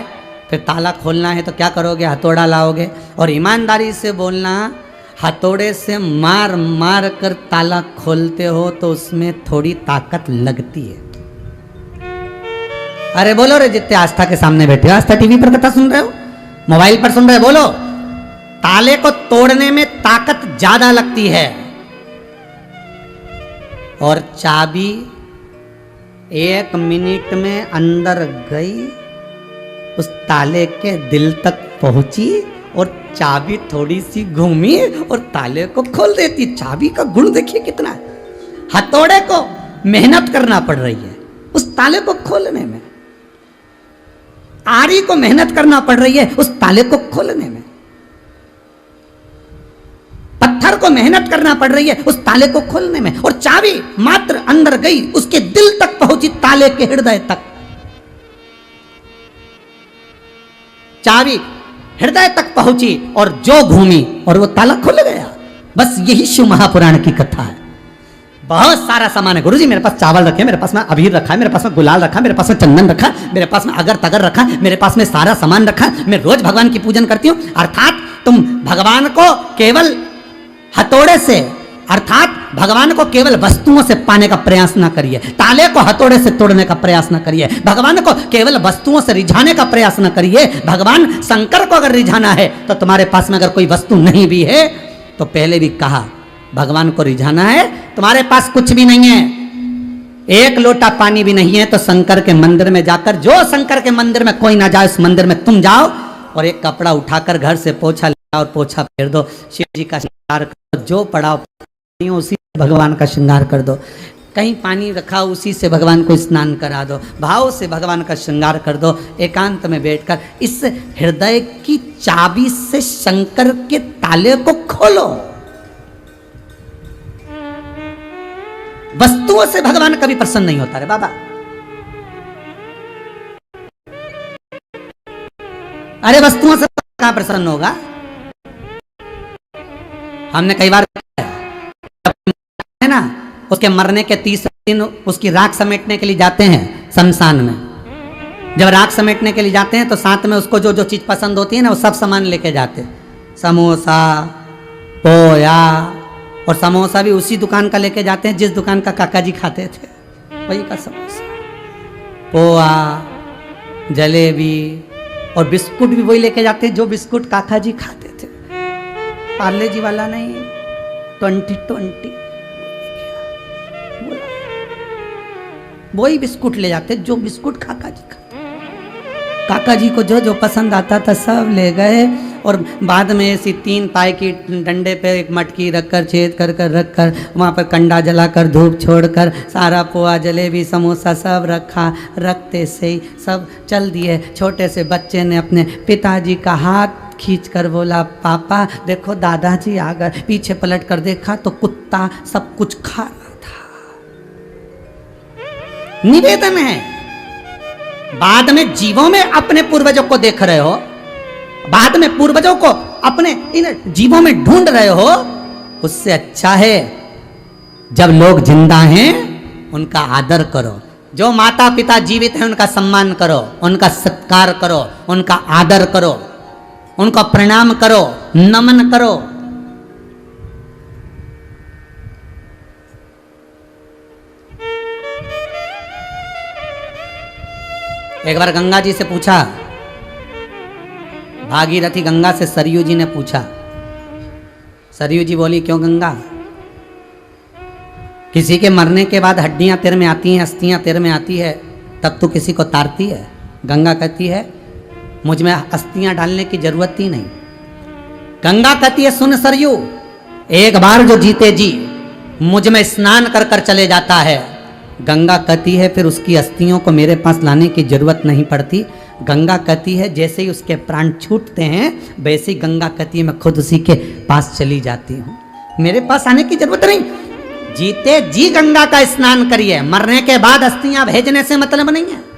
फिर ताला खोलना है तो क्या करोगे? हथौड़ा लाओगे। और ईमानदारी से बोलना, हथौड़े से मार मार कर ताला खोलते हो तो उसमें थोड़ी ताकत लगती है। अरे बोलो रे, जितने आस्था के सामने बैठे हो, आस्था टीवी पर कथा सुन रहे हो, मोबाइल पर सुन रहे हो, बोलो। ताले को तोड़ने में ताकत ज्यादा लगती है और चाबी 1 मिनट में अंदर गई, उस ताले के दिल तक पहुंची और चाबी थोड़ी सी घूमी और ताले को खोल देती। चाबी का गुण देखिए कितना है। हथौड़े को मेहनत करना पड़ रही है उस ताले को खोलने में, आरी को मेहनत करना पड़ रही है उस ताले को खोलने में, पत्थर को मेहनत करना पड़ रही है उस ताले को खोलने में, और चाबी मात्र अंदर गई, उसके दिल तक पहुंची, ताले के हृदय तक। चाबी हृदय तक पहुंची और जो घूमी और वो ताला खुल गया। बस यही शिव महापुराण की कथा है। बहुत सारा सामान है गुरुजी, मेरे पास चावल रखे, मेरे पास में अबीर रखा है, मेरे पास में गुलाल रखा, मेरे पास में चंदन रखा, मेरे पास में अगर तगर रखा, मेरे पास में सारा सामान रखा, मैं रोज भगवान की पूजन करती हूँ। अर्थात तुम भगवान को केवल हथौड़े से, अर्थात भगवान को केवल वस्तुओं से पाने का प्रयास ना करिए, ताले को हथौड़े से तोड़ने का प्रयास ना करिए, भगवान को केवल वस्तुओं से रिझाने का प्रयास ना करिए। भगवान शंकर को अगर रिझाना है तो तुम्हारे पास में अगर कोई वस्तु नहीं भी है, तो पहले भी कहा, भगवान को रिझाना है, तुम्हारे पास कुछ भी नहीं है, 1 लोटा पानी भी नहीं है, तो शंकर के मंदिर में जाकर, जो शंकर के मंदिर में कोई ना जाए उस मंदिर में तुम जाओ और एक कपड़ा उठाकर घर से पोछा ले और पोछा फेर दो, शिव जी का श्रृंगार करो, जो पड़ा उसी से भगवान का श्रृंगार कर दो, कहीं पानी रखा उसी से भगवान को स्नान करा दो, भाव से भगवान का श्रृंगार कर दो, एकांत में बैठकर इस हृदय की चाबी से शंकर के ताले को खोलो। वस्तुओं से भगवान कभी प्रसन्न नहीं होता रे बाबा। अरे वस्तुओं से कहां प्रसन्न होगा? हमने कई बार है ना, उसके मरने के 30 दिन उसकी राख समेटने के लिए जाते हैं शमशान में। जब राख समेटने के लिए जाते हैं तो साथ में उसको जो जो चीज पसंद होती है ना, वो सब सामान लेके जाते, समोसा, पोया, और समोसा भी उसी दुकान का लेके जाते हैं जिस दुकान का काका जी खाते थे, वही का समोसा, पोहा, जलेबी, और बिस्कुट भी वही लेके जाते हैं जो बिस्कुट काका जी खाते थे, पार्ले जी वाला नहीं, 2020 वही बिस्कुट ले जाते जो बिस्कुट काका जी खाते। काका जी को जो जो पसंद आता था सब ले गए, और बाद में ऐसी 3 पाए की डंडे पे एक मटकी रखकर, छेद कर कर रख कर, वहाँ पर कंडा जलाकर, धूप छोड़कर, सारा पोहा, जलेबी, समोसा सब रखा, रखते से ही सब चल दिए। छोटे से बच्चे ने अपने पिताजी का हाथ खींच कर बोला, पापा देखो दादाजी आ गए। पीछे पलट कर देखा तो कुत्ता सब कुछ खा रहा था। निवेदन है, बाद में जीवों में अपने पूर्वजों को देख रहे हो, बाद में पूर्वजों को अपने इन जीवों में ढूंढ रहे हो, उससे अच्छा है जब लोग जिंदा हैं उनका आदर करो, जो माता पिता जीवित हैं उनका सम्मान करो, उनका सत्कार करो, उनका आदर करो, उनको प्रणाम करो, नमन करो। एक बार गंगा जी से पूछा, भागीरथी गंगा से सरयू जी ने पूछा, सरयू जी बोली, क्यों गंगा, किसी के मरने के बाद हड्डियां तेरे में आती हैं, अस्थियां तेरे में आती है, तब तू किसी को तारती है? गंगा कहती है, मुझ में अस्थियां डालने की जरूरत ही नहीं। गंगा कहती है, सुन सरयू, एक बार जो जीते जी मुझ में स्नान कर कर चले जाता है, गंगा कहती है फिर उसकी अस्थियों को मेरे पास लाने की जरूरत नहीं पड़ती। गंगा कहती है जैसे ही उसके प्राण छूटते हैं वैसे ही गंगा कहती है मैं खुद उसी के पास चली जाती हूँ, मेरे पास आने की जरूरत नहीं। जीते जी गंगा का स्नान करिए, मरने के बाद अस्थियां भेजने से मतलब नहीं है।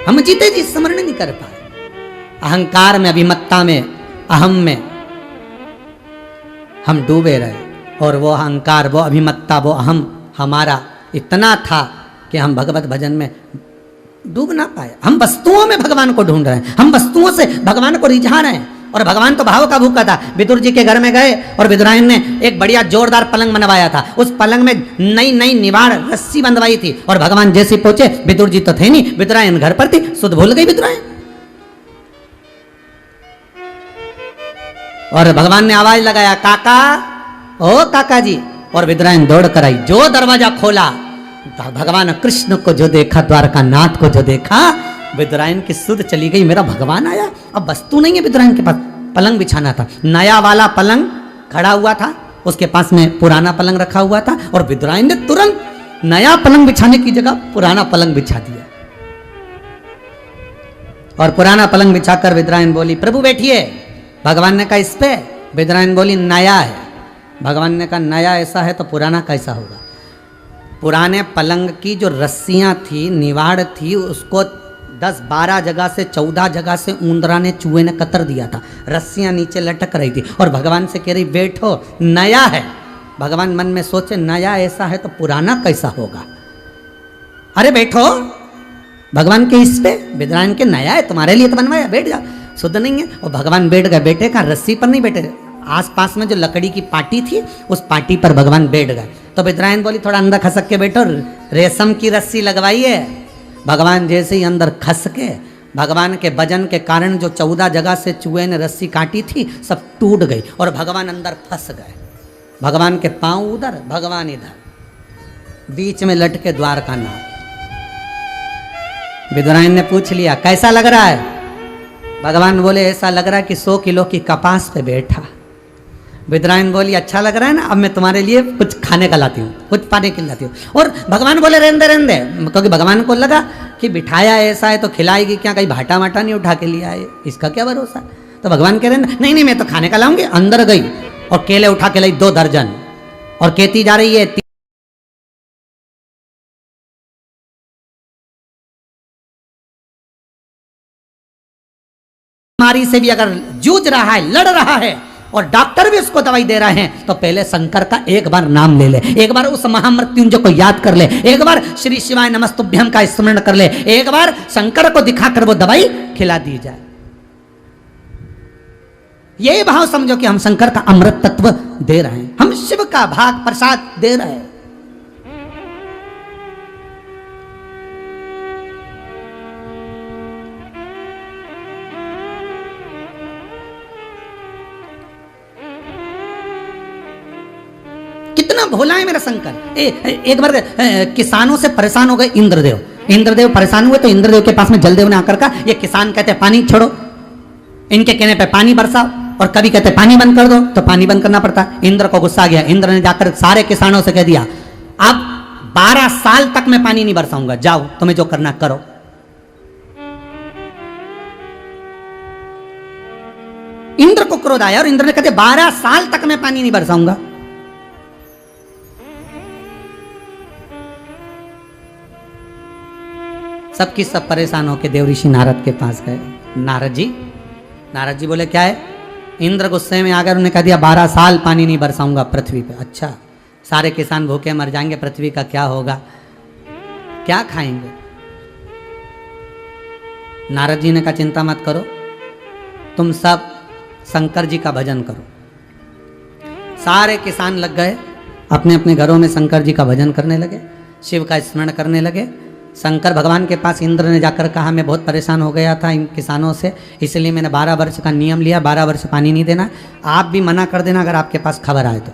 हम जीते जी स्मरण नहीं कर पाए। अहंकार में, अभिमत्ता में, अहम में हम डूबे रहे और वो अहंकार, वो अभिमत्ता, वो अहम हमारा इतना था कि हम भगवत भजन में डूब ना पाए। हम वस्तुओं में भगवान को ढूंढ रहे हैं, हम वस्तुओं से भगवान को रिझा रहे हैं। और भगवान तो भाव का भूखा था। विदुर जी के घर में गए और विदुरायन ने एक बढ़िया जोरदार पलंग बनवाया था। उस पलंग में नई नई निवाड़ रस्सी बंधवाई थी और भगवान जैसे पहुंचे, विदुर जी तो थे नहीं, विदुरायन घर पर थी। सुध भूल गई विदुरायन। और भगवान ने आवाज लगाया, काका, ओ काका जी। और विदुरायन दौड़ कर आई। जो दरवाजा खोला, भगवान कृष्ण को जो देखा, द्वारका नाथ को जो देखा, विदुरायन की सुध चली गई, मेरा भगवान आया। अब वस्तु नहीं है विदुरायन के पास, पलंग बिछाना था। नया वाला पलंग खड़ा हुआ था, उसके पास में पुराना पलंग रखा हुआ था और विदुरायन ने तुरंत नया पलंग बिछाने की जगह पुराना पलंग बिछा दिया। और पुराना पलंग बिछाकर विदुरायन बोली, प्रभु बैठिए। भगवान ने कहा, इस पे? विदुरायन बोली, नया है। भगवान ने कहा, नया ऐसा है तो पुराना कैसा होगा? पुराने पलंग की जो रस्सियां थी, निवाड़ थी, उसको 10-12 जगह से 14 जगह से ऊंदरा ने, चूहे ने कतर दिया था। रस्सियां नीचे लटक रही थी और भगवान से कह रही, बैठो, नया है। भगवान मन में सोचे, नया ऐसा है तो पुराना कैसा होगा? अरे बैठो। भगवान के इस पे, विदुरायन के नया है, तुम्हारे लिए तो बनवाया, बैठ जाओ। शुद्ध नहीं है। और भगवान बैठ गए। बैठे कहाँ? रस्सी पर नहीं बैठे, आसपास में जो लकड़ी की पाटी थी उस पाटी पर भगवान बैठ गए। तो विदुरायन बोली, थोड़ा अंदर खसक के बैठो, रेशम की रस्सी लगवाइए। भगवान जैसे ही अंदर खस के, भगवान के भजन के कारण जो 14 जगह से चूहे ने रस्सी काटी थी सब टूट गई और भगवान अंदर फंस गए। भगवान के पांव उधर, भगवान इधर, बीच में लटके द्वारका नाथ। विदुरायन ने पूछ लिया, कैसा लग रहा है? भगवान बोले, ऐसा लग रहा है कि 100 किलो की कपास पे बैठा। विदुरायन बोली, अच्छा लग रहा है ना, अब मैं तुम्हारे लिए कुछ खाने का लाती हूँ, कुछ पाने के लिए लाती हूँ। और भगवान बोले, रहने दे, रहने दे, क्योंकि भगवान को लगा कि बिठाया ऐसा है तो खिलाएगी क्या, कहीं भाटा वाटा नहीं उठा के लिए आए, इसका क्या भरोसा। तो भगवान कह रहे हैं, नहीं नहीं, मैं तो खाने का लाऊंगी। अंदर गई और केले उठा के लाई 2 दर्जन और कहती जा रही है, बीमारी से भी अगर जूझ रहा है, लड़ रहा है और डॉक्टर भी उसको दवाई दे रहे हैं, तो पहले शंकर का एक बार नाम ले ले, एक बार उस महामृत्युंजय को याद कर ले, एक बार श्री शिवाय नमस्तुभ्यं का स्मरण कर ले, एक बार शंकर को दिखाकर वो दवाई खिला दी जाए। ये भाव समझो कि हम शंकर का अमृत तत्व दे रहे हैं, हम शिव का भाग प्रसाद दे रहे हैं। कितना भोला है मेरा शंकर। एक बार किसानों से परेशान हो गए इंद्रदेव। इंद्रदेव परेशान हुए तो इंद्रदेव के पास में जलदेव ने आकर कहा, ये किसान कहते हैं पानी छोड़ो, इनके कहने पे पानी बरसाओ, और कभी कहते पानी बंद कर दो तो पानी बंद करना पड़ता है। इंद्र को गुस्सा आ गया। इंद्र ने जाकर सारे किसानों से कह दिया, अब 12 साल तक मैं पानी नहीं बरसाऊंगा, जाओ तुम्हें जो करना करो। इंद्र को क्रोध आया और इंद्र ने कहते 12 साल तक मैं पानी नहीं बरसाऊंगा। सबकी सब परेशान होकर देव ऋषि नारद के पास गए। नारद जी बोले, क्या है? इंद्र गुस्से में आकर उन्हें कह दिया 12 साल पानी नहीं बरसाऊंगा पृथ्वी पे। अच्छा, सारे किसान भूखे मर जाएंगे, पृथ्वी का क्या होगा, क्या खाएंगे? नारद जी ने कहा, चिंता मत करो, तुम सब शंकर जी का भजन करो। सारे किसान लग गए, अपने अपने घरों में शंकर जी का भजन करने लगे, शिव का स्मरण करने लगे। शंकर भगवान के पास इंद्र ने जाकर कहा, मैं बहुत परेशान हो गया था इन किसानों से, इसलिए मैंने 12 वर्ष का नियम लिया, 12 वर्ष पानी नहीं देना। आप भी मना कर देना अगर आपके पास खबर आए तो।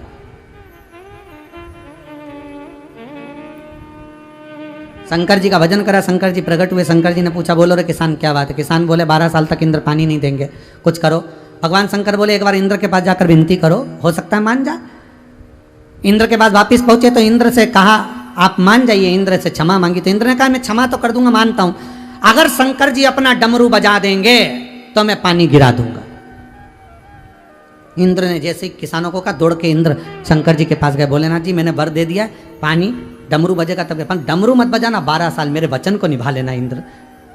शंकर जी का भजन करा, शंकर जी प्रकट हुए। शंकर जी ने पूछा, बोलो रे किसान क्या बात है? किसान बोले, 12 साल तक इंद्र पानी नहीं देंगे, कुछ करो। भगवान शंकर बोले, एक बार इंद्र के पास जाकर विनती करो, हो सकता है मान जा। इंद्र के पास वापिस पहुंचे तो इंद्र से कहा, आप मान जाइए। इंद्र से क्षमा मांगी तो इंद्र ने कहा, मैं क्षमा तो कर दूंगा, मानता हूं, अगर शंकर जी अपना डमरू बजा देंगे तो मैं पानी गिरा दूंगा। इंद्र ने जैसे किसानों को कहा, दौड़ के इंद्र शंकर जी के पास गए। भोलेनाथ जी, मैंने वर दे दिया, पानी डमरू बजेगा तब। डमरू मत बजाना, 12 साल मेरे वचन को निभा लेना इंद्र।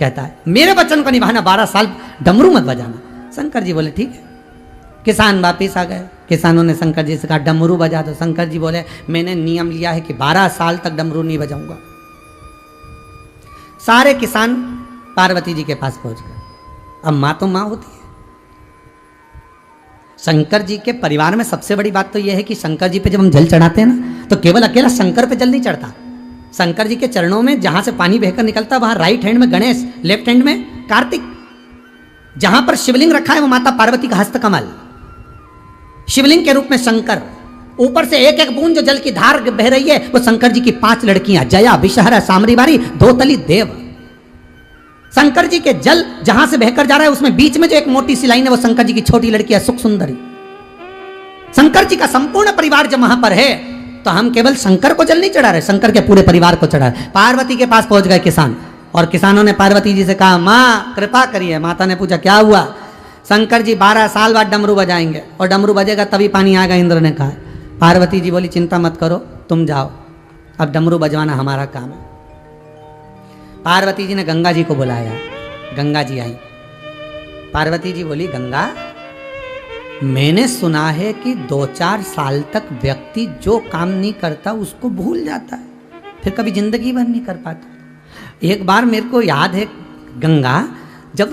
कहता है मेरे वचन को निभाना, 12 साल डमरू मत बजाना। शंकर जी बोले ठीक है। किसान वापिस आ गए, किसानों ने शंकर जी से कहा डमरू बजा दो। शंकर जी बोले मैंने नियम लिया है कि 12 साल तक डमरू नहीं बजाऊंगा। सारे किसान पार्वती जी के पास पहुंच गए। अब माँ तो माँ होती है। शंकर जी के परिवार में सबसे बड़ी बात तो यह है कि शंकर जी पे जब हम जल चढ़ाते हैं ना, तो केवल अकेला शंकर पे जल नहीं चढ़ता। शंकर जी के चरणों में जहां से पानी बहकर निकलता है, वहां राइट हैंड में गणेश, लेफ्ट हैंड में कार्तिक। जहां पर शिवलिंग रखा है वो माता पार्वती का हस्तकमल, शिवलिंग के रूप में शंकर। ऊपर से एक एक बूंद जो जल की धार बह रही है वो शंकर जी की 5 लड़कियां, जया, विषहरा, सामरीवारी, दोतली, देव। शंकर जी के जल जहां से बहकर जा रहा है उसमें बीच में जो एक मोटी सी लाइन है वो शंकर जी की छोटी लड़की है सुख सुंदरी। शंकर जी का संपूर्ण परिवार जब वहां पर है तो हम केवल शंकर को जल नहीं चढ़ा रहे, शंकर के पूरे परिवार को चढ़ा रहे। पार्वती के पास पहुंच गए किसान, और किसानों ने पार्वती जी से कहा माँ कृपा करिए। माता ने पूछा क्या हुआ? शंकर जी 12 साल बाद डमरू बजाएंगे, और डमरू बजेगा तभी पानी आएगा, इंद्र ने कहा। पार्वती जी बोली चिंता मत करो, तुम जाओ, अब डमरू बजवाना हमारा काम है। पार्वती जी ने गंगा जी को बुलाया, गंगा जी आई। पार्वती जी बोली गंगा, मैंने सुना है कि 2-4 साल तक व्यक्ति जो काम नहीं करता उसको भूल जाता है, फिर कभी जिंदगी भर नहीं कर पाता। एक बार मेरे को याद है गंगा, जब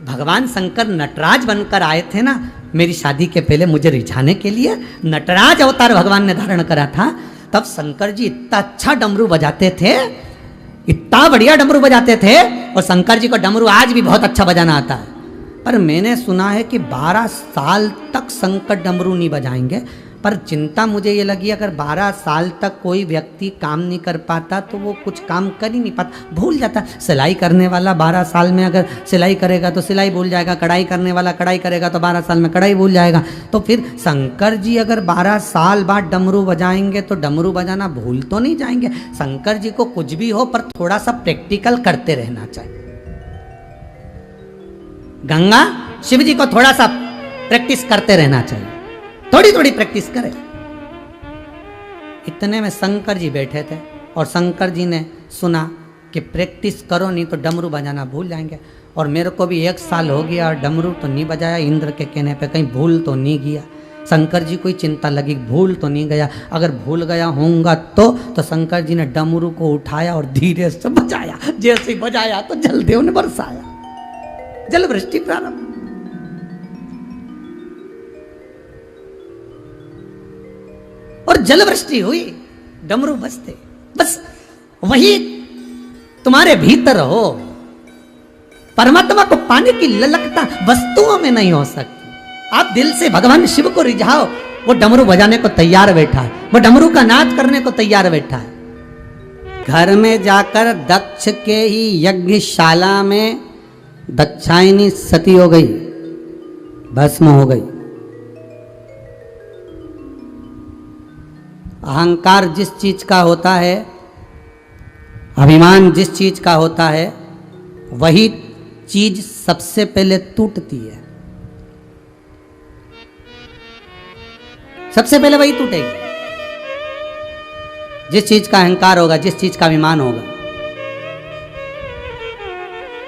भगवान शंकर नटराज बनकर आए थे ना मेरी शादी के पहले, मुझे रिझाने के लिए नटराज अवतार भगवान ने धारण करा था, तब शंकर जी इतना अच्छा डमरू बजाते थे, इतना बढ़िया डमरू बजाते थे। और शंकर जी को डमरू आज भी बहुत अच्छा बजाना आता है। पर मैंने सुना है कि 12 साल तक शंकर डमरू नहीं बजाएंगे। पर चिंता मुझे ये लगी, अगर 12 साल तक कोई व्यक्ति काम नहीं कर पाता तो वो कुछ काम कर ही नहीं पाता, भूल जाता। सिलाई करने वाला 12 साल में अगर सिलाई करेगा तो सिलाई भूल जाएगा, कढ़ाई करने वाला कढ़ाई करेगा तो 12 साल में कढ़ाई भूल जाएगा। तो फिर शंकर जी अगर 12 साल बाद डमरू बजाएंगे तो डमरू बजाना भूल तो नहीं जाएंगे। शंकर जी को कुछ भी हो पर थोड़ा सा प्रैक्टिकल करते रहना चाहिए। गंगा शिव जी को थोड़ा सा प्रैक्टिस करते रहना चाहिए, थोड़ी थोड़ी प्रैक्टिस करें। इतने में शंकर जी बैठे थे और शंकर जी ने सुना कि प्रैक्टिस करो नहीं तो डमरू बजाना भूल जाएंगे। और मेरे को भी 1 साल हो गया और डमरू तो नहीं बजाया, इंद्र के कहने पे कहीं भूल तो नहीं गया। शंकर जी को चिंता लगी भूल तो नहीं गया, अगर भूल गया होऊंगा तो शंकर जी ने डमरू को उठाया और धीरे से बजाया। जैसे ही बजाया तो जलदेव ने बरसाया, जल वृष्टि प्रारंभ। और जल वृष्टि हुई, डमरू बजते। बस वही तुम्हारे भीतर हो। परमात्मा को पाने की ललकता वस्तुओं में नहीं हो सकती। आप दिल से भगवान शिव को रिझाओ, वो डमरू बजाने को तैयार बैठा है, वो डमरू का नाच करने को तैयार बैठा है। घर में जाकर दक्ष के ही यज्ञशाला में दक्षायनी सती हो गई, भस्म हो गई। अहंकार जिस चीज का होता है, अभिमान जिस चीज का होता है, वही चीज सबसे पहले टूटती है। सबसे पहले वही टूटेगी। जिस चीज का अहंकार होगा, जिस चीज का अभिमान होगा,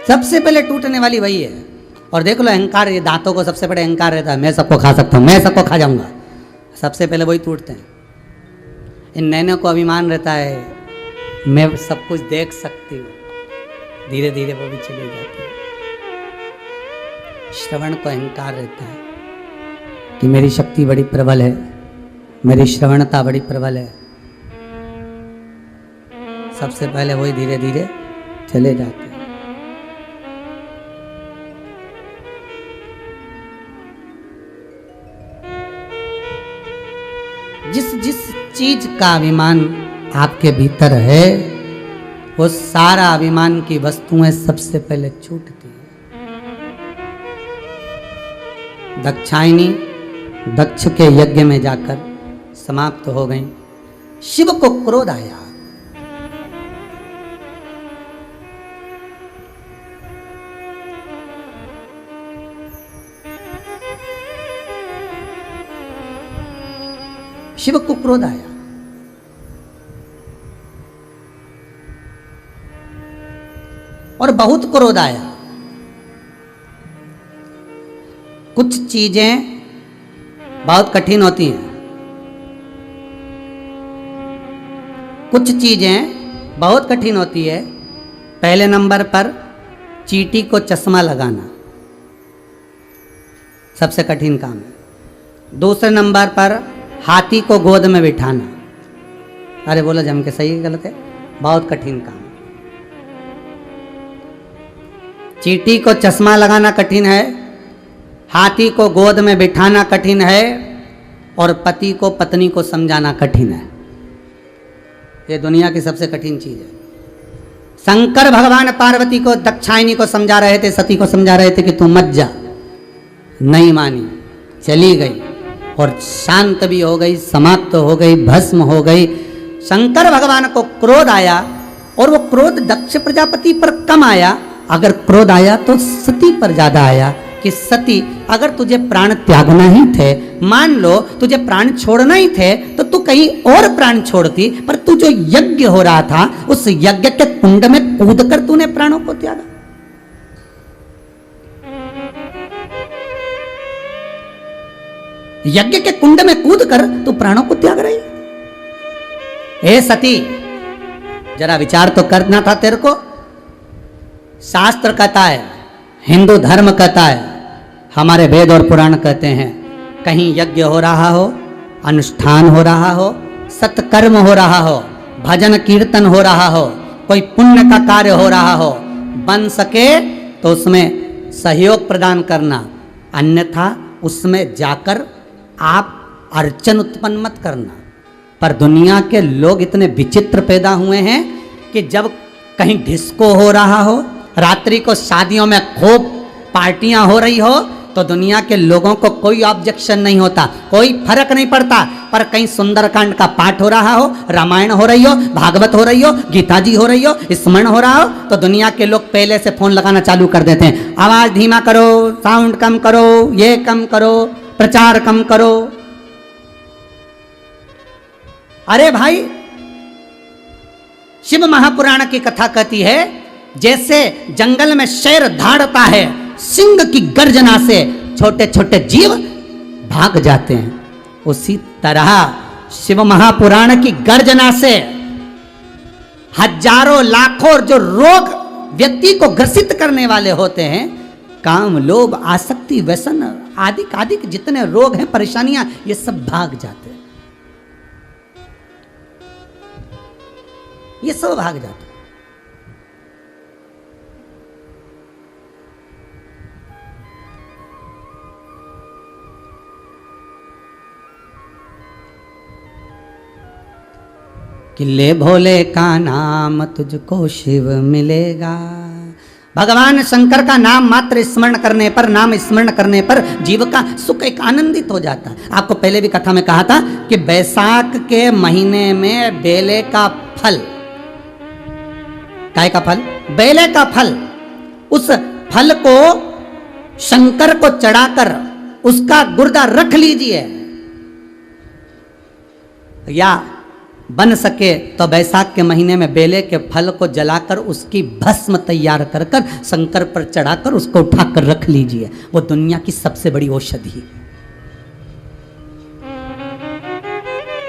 सबसे पहले टूटने वाली वही है। और देख लो अहंकार, ये दांतों को सबसे बड़े अहंकार रहता है, मैं सबको खा सकता हूं, मैं सबको खा जाऊंगा। सबसे पहले वही टूटते हैं। इन नैनों को अभिमान रहता है, मैं सब कुछ देख सकती हूँ, धीरे धीरे वो भी चली जाती है। श्रवण को अहंकार रहता है कि मेरी शक्ति बड़ी प्रबल है, मेरी श्रवणता बड़ी प्रबल है। सबसे पहले वही धीरे धीरे चले जाते हैं। जिस जिस चीज का अभिमान आपके भीतर है, वो सारा अभिमान की वस्तुएं सबसे पहले छूटती है। दक्षायनी दक्ष के यज्ञ में जाकर समाप्त हो गई। शिव को क्रोध आया। शिव को क्रोध आया। और बहुत क्रोध आया। कुछ चीजें बहुत कठिन होती हैं, कुछ चीजें बहुत कठिन होती है। पहले नंबर पर चींटी को चश्मा लगाना सबसे कठिन काम है। दूसरे नंबर पर हाथी को गोद में बिठाना, अरे बोलो जम के सही है गलत है, बहुत कठिन काम। चींटी को चश्मा लगाना कठिन है, हाथी को गोद में बिठाना कठिन है, और पति को पत्नी को समझाना कठिन है। ये दुनिया की सबसे कठिन चीज है। शंकर भगवान पार्वती को, दक्षायनी को समझा रहे थे, सती को समझा रहे थे कि तू मत जा, नहीं मानी, चली गई और शांत भी हो गई, समाप्त हो गई, भस्म हो गई। शंकर भगवान को क्रोध आया और वो क्रोध दक्ष प्रजापति पर कम आया, अगर क्रोध आया तो सती पर ज्यादा आया कि सती अगर तुझे प्राण त्यागना ही थे, मान लो तुझे प्राण छोड़ना ही थे तो तू कहीं और प्राण छोड़ती, पर तू जो यज्ञ हो रहा था उस यज्ञ के कुंड में कूद कर तूने प्राणों को त्यागा। यज्ञ के कुंड में कूद कर तू प्राणों को त्याग रही। हे सती, जरा विचार तो करना था तेरे को। शास्त्र कहता है, हिंदू धर्म कहता है, हमारे वेद और पुराण कहते हैं, कहीं यज्ञ हो रहा हो, अनुष्ठान हो रहा हो, सत्कर्म हो रहा हो, भजन कीर्तन हो रहा हो, कोई पुण्य का कार्य हो रहा हो, बन सके तो उसमें सहयोग प्रदान करना, अन्यथा उसमें जाकर आप अर्चन उत्पन्न मत करना। पर दुनिया के लोग इतने विचित्र पैदा हुए हैं कि जब कहीं डिस्को हो रहा हो, रात्रि को शादियों में खूब पार्टियां हो रही हो, तो दुनिया के लोगों को कोई ऑब्जेक्शन नहीं होता, कोई फर्क नहीं पड़ता। पर कहीं सुंदरकांड का पाठ हो रहा हो, रामायण हो रही हो, भागवत हो रही हो, गीता जी हो रही हो, स्मरण हो रहा हो, तो दुनिया के लोग पहले से फोन लगाना चालू कर देते हैं, आवाज धीमा करो, साउंड कम करो, ये कम करो, प्रचार कम करो। अरे भाई, शिव महापुराण की कथा कहती है, जैसे जंगल में शेर धाड़ता है, सिंह की गर्जना से छोटे छोटे जीव भाग जाते हैं, उसी तरह शिव महापुराण की गर्जना से हजारों लाखों जो रोग व्यक्ति को ग्रसित करने वाले होते हैं, काम, लोभ, आसक्ति, व्यसन आदि आदि जितने रोग हैं, परेशानियां, ये सब भाग जाते हैं, ये सब भाग जाते हैं। कि ले भोले का नाम तुझको शिव मिलेगा। भगवान शंकर का नाम मात्र स्मरण करने पर, नाम स्मरण करने पर जीव का सुख एक आनंदित हो जाता है। आपको पहले भी कथा में कहा था कि बैसाख के महीने में बेले का फल, काय का फल? बेले का फल, उस फल को शंकर को चढ़ाकर उसका गुर्दा रख लीजिए, या बन सके तो बैसाख के महीने में बेले के फल को जलाकर उसकी भस्म तैयार कर कर शंकर पर चढ़ाकर उसको उठाकर रख लीजिए। वो दुनिया की सबसे बड़ी औषधि है,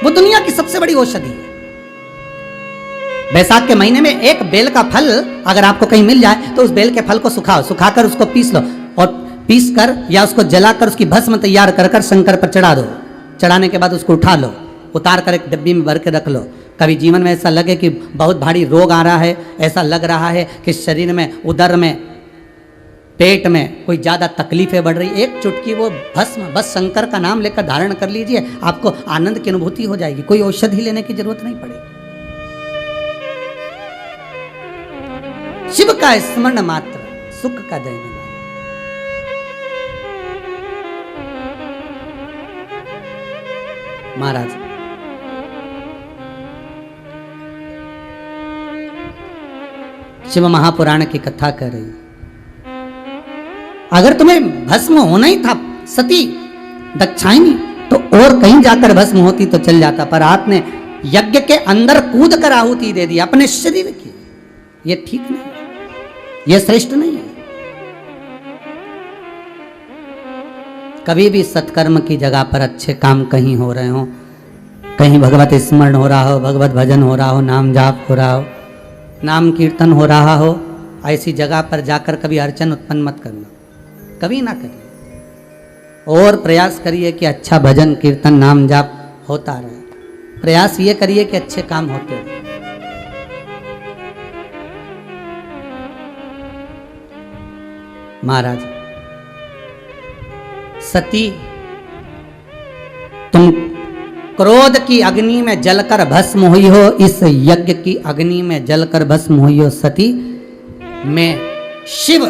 वो दुनिया की सबसे बड़ी औषधि है। बैसाख के महीने में एक बेल का फल अगर आपको कहीं मिल जाए तो उस बेल के फल को सुखाओ, सुखाकर उसको पीस लो और पीस कर या उसको जलाकर उसकी भस्म तैयार कर कर शंकर पर चढ़ा दो। चढ़ाने के बाद उसको उठा लो, उतार कर एक डब्बी में भर के रख लो। कभी जीवन में ऐसा लगे कि बहुत भारी रोग आ रहा है, ऐसा लग रहा है कि शरीर में, उदर में, पेट में कोई ज़्यादा तकलीफें बढ़ रही, एक चुटकी वो भस्म बस शंकर का नाम लेकर धारण कर लीजिए, आपको आनंद की अनुभूति हो जाएगी, कोई औषधि लेने की जरूरत नहीं पड़ेगी। शिव का स्मरण मात्र सुख का देने वाला। महाराज शिव महापुराण की कथा कर रही, अगर तुम्हें भस्म होना ही था सती दक्षायनी तो और कहीं जाकर भस्म होती तो चल जाता, पर आपने यज्ञ के अंदर कूद कर आहुति दे दी अपने शरीर की, ये ठीक नहीं। यह श्रेष्ठ नहीं है। कभी भी सत्कर्म की जगह पर अच्छे काम कहीं हो रहे हो, कहीं भगवत स्मरण हो रहा हो, भगवत भजन हो रहा हो, नाम जाप हो रहा हो, नाम कीर्तन हो रहा हो, ऐसी जगह पर जाकर कभी अड़चन उत्पन्न मत करना, कभी ना करिए। और प्रयास करिए कि अच्छा भजन कीर्तन नाम जाप होता रहे। प्रयास ये करिए कि अच्छे काम होते रहे। महाराज, सती तुम क्रोध की अग्नि में जलकर भस्म हुई हो, इस यज्ञ की अग्नि में जलकर भस्म हुई हो सती। मैं शिव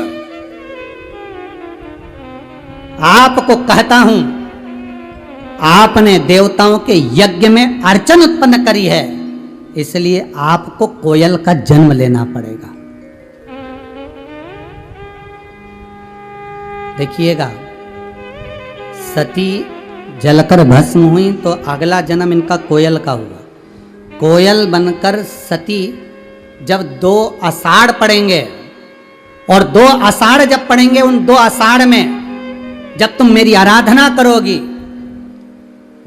आपको कहता हूं, आपने देवताओं के यज्ञ में अड़चन उत्पन्न करी है, इसलिए आपको कोयल का जन्म लेना पड़ेगा। देखिएगा, सती जलकर भस्म हुई तो अगला जन्म इनका कोयल का हुआ। कोयल बनकर सती जब 2 आषाढ़ पड़ेंगे, और 2 आषाढ़ जब पड़ेंगे, उन 2 आषाढ़ में जब तुम मेरी आराधना करोगी,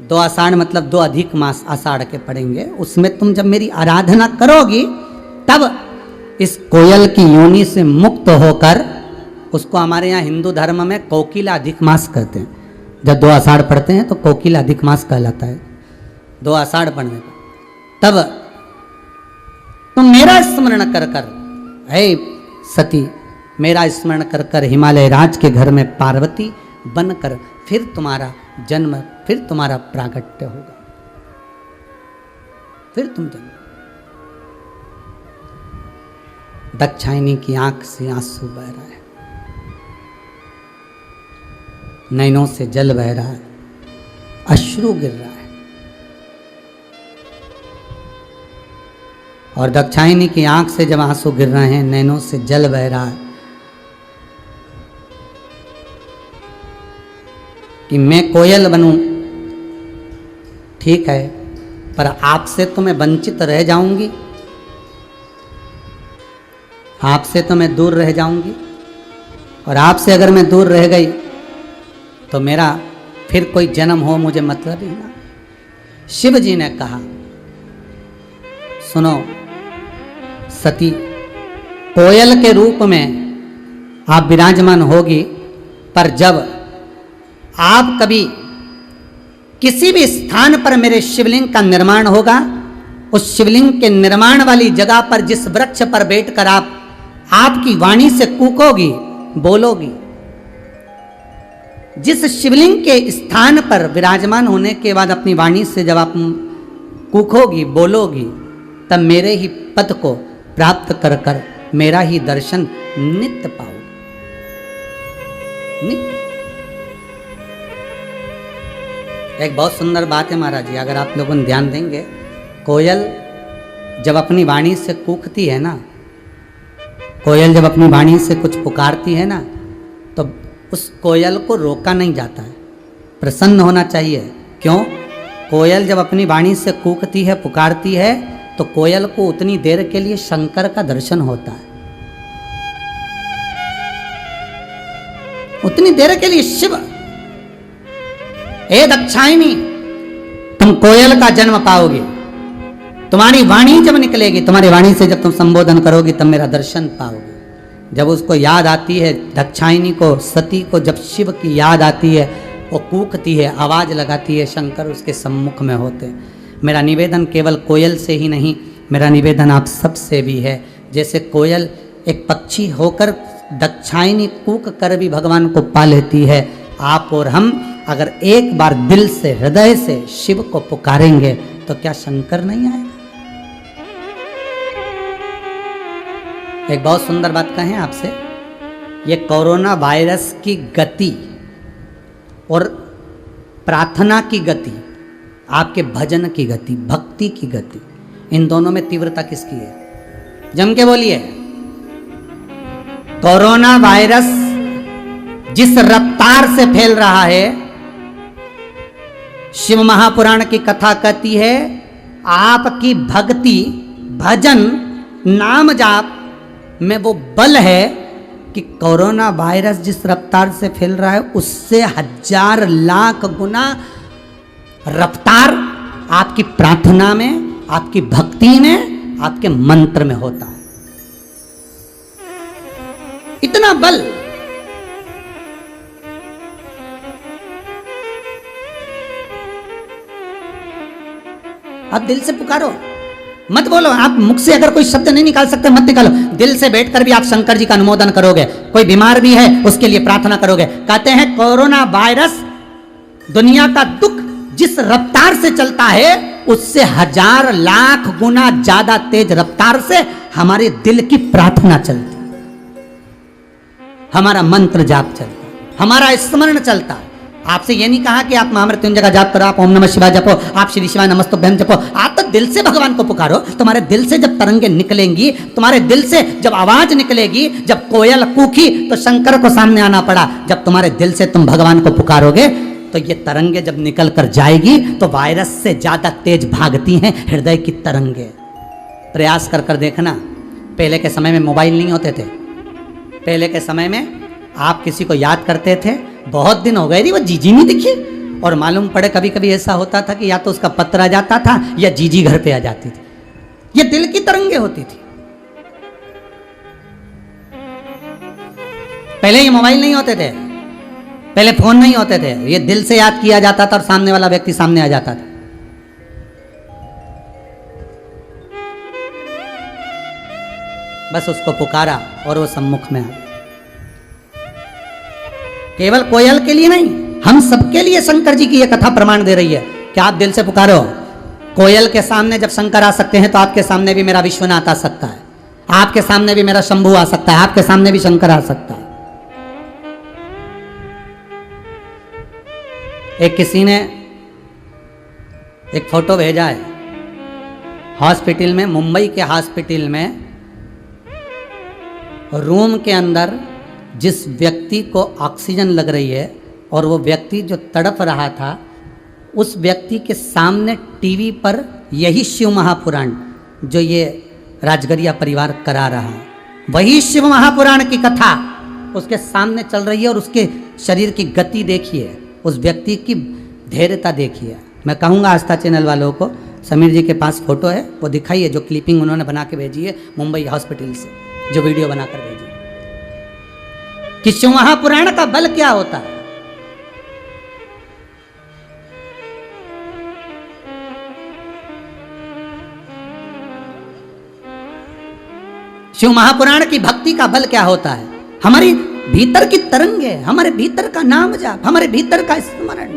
2 आषाढ़ मतलब 2 अधिक मास आषाढ़ के पड़ेंगे, उसमें तुम जब मेरी आराधना करोगी, तब इस कोयल की योनि से मुक्त होकर, उसको हमारे यहाँ हिंदू धर्म में कोकिला अधिक मास कहते हैं। जब 2 आषाढ़ पढ़ते हैं तो कोकिला अधिक मास कहलाता है, 2 आषाढ़ पढ़ने का। तब तुम मेरा स्मरण कर कर, हे सती, मेरा स्मरण कर कर हिमालय राज के घर में पार्वती बनकर फिर तुम्हारा जन्म, फिर तुम्हारा प्रागट्य होगा, फिर तुम जन्म। दक्षायनी की आंख से आंसू बह रहा है, नैनों से जल बह रहा है, अश्रु गिर रहा है, और दक्षायनी की आंख से जब आंसू गिर रहे हैं, नैनों से जल बह रहा है कि मैं कोयल बनूं, ठीक है, पर आपसे तो मैं वंचित रह जाऊंगी, आपसे तो मैं दूर रह जाऊंगी, और आपसे अगर मैं दूर रह गई तो मेरा फिर कोई जन्म हो मुझे मतलब ही ना। शिव जी ने कहा, सुनो सती, कोयल के रूप में आप विराजमान होगी, पर जब आप कभी किसी भी स्थान पर मेरे शिवलिंग का निर्माण होगा, उस शिवलिंग के निर्माण वाली जगह पर जिस वृक्ष पर बैठकर आप आपकी वाणी से कूकोगी, बोलोगी, जिस शिवलिंग के स्थान पर विराजमान होने के बाद अपनी वाणी से जब आप कूकोगी, बोलोगी, तब मेरे ही पद को प्राप्त कर कर मेरा ही दर्शन नित्य पाओगे, नित्य। एक बहुत सुंदर बात है महाराज जी, अगर आप लोगों ने ध्यान देंगे, कोयल जब अपनी वाणी से कूकती है ना, कोयल जब अपनी वाणी से कुछ पुकारती है ना, तो उस कोयल को रोका नहीं जाता है, प्रसन्न होना चाहिए। क्यों? कोयल जब अपनी वाणी से कूकती है, पुकारती है, तो कोयल को उतनी देर के लिए शंकर का दर्शन होता है, उतनी देर के लिए शिव। हे दक्षायनी, तुम कोयल का जन्म पाओगे, तुम्हारी वाणी जब निकलेगी, तुम्हारी वाणी से जब तुम संबोधन करोगी, तब मेरा दर्शन पाओगे। जब उसको याद आती है, दक्षायनी को, सती को जब शिव की याद आती है, वो कूकती है, आवाज लगाती है, शंकर उसके सम्मुख में होते हैं। मेरा निवेदन केवल कोयल से ही नहीं, मेरा निवेदन आप सब से भी है। जैसे कोयल एक पक्षी होकर दक्षायनी कूक कर भी भगवान को पा लेती है, आप और हम अगर एक बार दिल से, हृदय से शिव को पुकारेंगे, तो क्या शंकर नहीं आएगा? एक बहुत सुंदर बात कहें आपसे, ये कोरोना वायरस की गति और प्रार्थना की गति, आपके भजन की गति, भक्ति की गति, इन दोनों में तीव्रता किसकी है? जम के बोलिए। कोरोना वायरस जिस रफ्तार से फैल रहा है, शिव महापुराण की कथा कहती है, आपकी भक्ति, भजन, नाम जाप में वो बल है कि कोरोना वायरस जिस रफ्तार से फैल रहा है उससे 1000 लाख गुना रफ्तार आपकी प्रार्थना में, आपकी भक्ति में, आपके मंत्र में होता है। इतना बल। आप दिल से पुकारो, मत बोलो। आप मुख से अगर कोई शब्द नहीं निकाल सकते मत निकालो, दिल से बैठकर भी आप शंकर जी का अनुमोदन करोगे। कोई बीमार भी है उसके लिए प्रार्थना करोगे। कहते हैं कोरोना वायरस दुनिया का दुख जिस रफ्तार से चलता है उससे 1000 लाख गुना ज्यादा तेज रफ्तार से हमारे दिल की प्रार्थना चलती, हमारा मंत्र जाप चलता, हमारा स्मरण चलता। आपसे ये नहीं कहा कि आप महामृत्युंजय का जाप करो, आप ओम नमः शिवाय जपो, आप श्री शिवाय नमस्तुभ्यम जपो। आप तो दिल से भगवान को पुकारो। तुम्हारे दिल से जब तरंगे निकलेंगी, तुम्हारे दिल से जब आवाज निकलेगी, जब कोयल कूकी तो शंकर को सामने आना पड़ा। जब तुम्हारे दिल से तुम भगवान को पुकारोगे तो ये तरंगे जब निकल कर जाएगी तो वायरस से ज्यादा तेज भागती हैं हृदय की तरंगे। प्रयास कर कर देखना। पहले के समय में मोबाइल नहीं होते थे। पहले के समय में आप किसी को याद करते थे, बहुत दिन हो गए थी वो जीजी नहीं दिखी, और मालूम पड़े कभी कभी ऐसा होता था कि या तो उसका पत्र आ जाता था या जीजी घर पे आ जाती थी। ये दिल की तरंगे होती थी। पहले ये मोबाइल नहीं होते थे, पहले फोन नहीं होते थे। ये दिल से याद किया जाता था और सामने वाला व्यक्ति सामने आ जाता था। बस उसको पुकारा और वो सम्मुख में आ गया। केवल कोयल के लिए नहीं, हम सबके लिए शंकर जी की यह कथा प्रमाण दे रही है कि आप दिल से पुकारो। कोयल के सामने जब शंकर आ सकते हैं तो आपके सामने भी मेरा विश्वनाथ आ सकता है, आपके सामने भी मेरा शंभू आ सकता है, आपके सामने भी शंकर आ सकता है। एक किसी ने एक फोटो भेजा है हॉस्पिटल में, मुंबई के हॉस्पिटल में रूम के अंदर जिस व्यक्ति को ऑक्सीजन लग रही है और वो व्यक्ति जो तड़प रहा था, उस व्यक्ति के सामने टीवी पर यही शिव महापुराण जो ये राजगरिया परिवार करा रहा है, वही शिव महापुराण की कथा उसके सामने चल रही है। और उसके शरीर की गति देखिए, उस व्यक्ति की धैर्यता देखिए। मैं कहूँगा आस्था चैनल वालों को, समीर जी के पास फोटो है, वो दिखाइए जो क्लिपिंग उन्होंने बना के भेजी है मुंबई हॉस्पिटल से, जो वीडियो बनाकर भेजी कि शिव महापुराण का बल क्या होता है। शिव महापुराण की भक्ति का बल क्या होता है। हमारी भीतर की तरंगे, हमारे भीतर का नाम जाप, हमारे भीतर का स्मरण।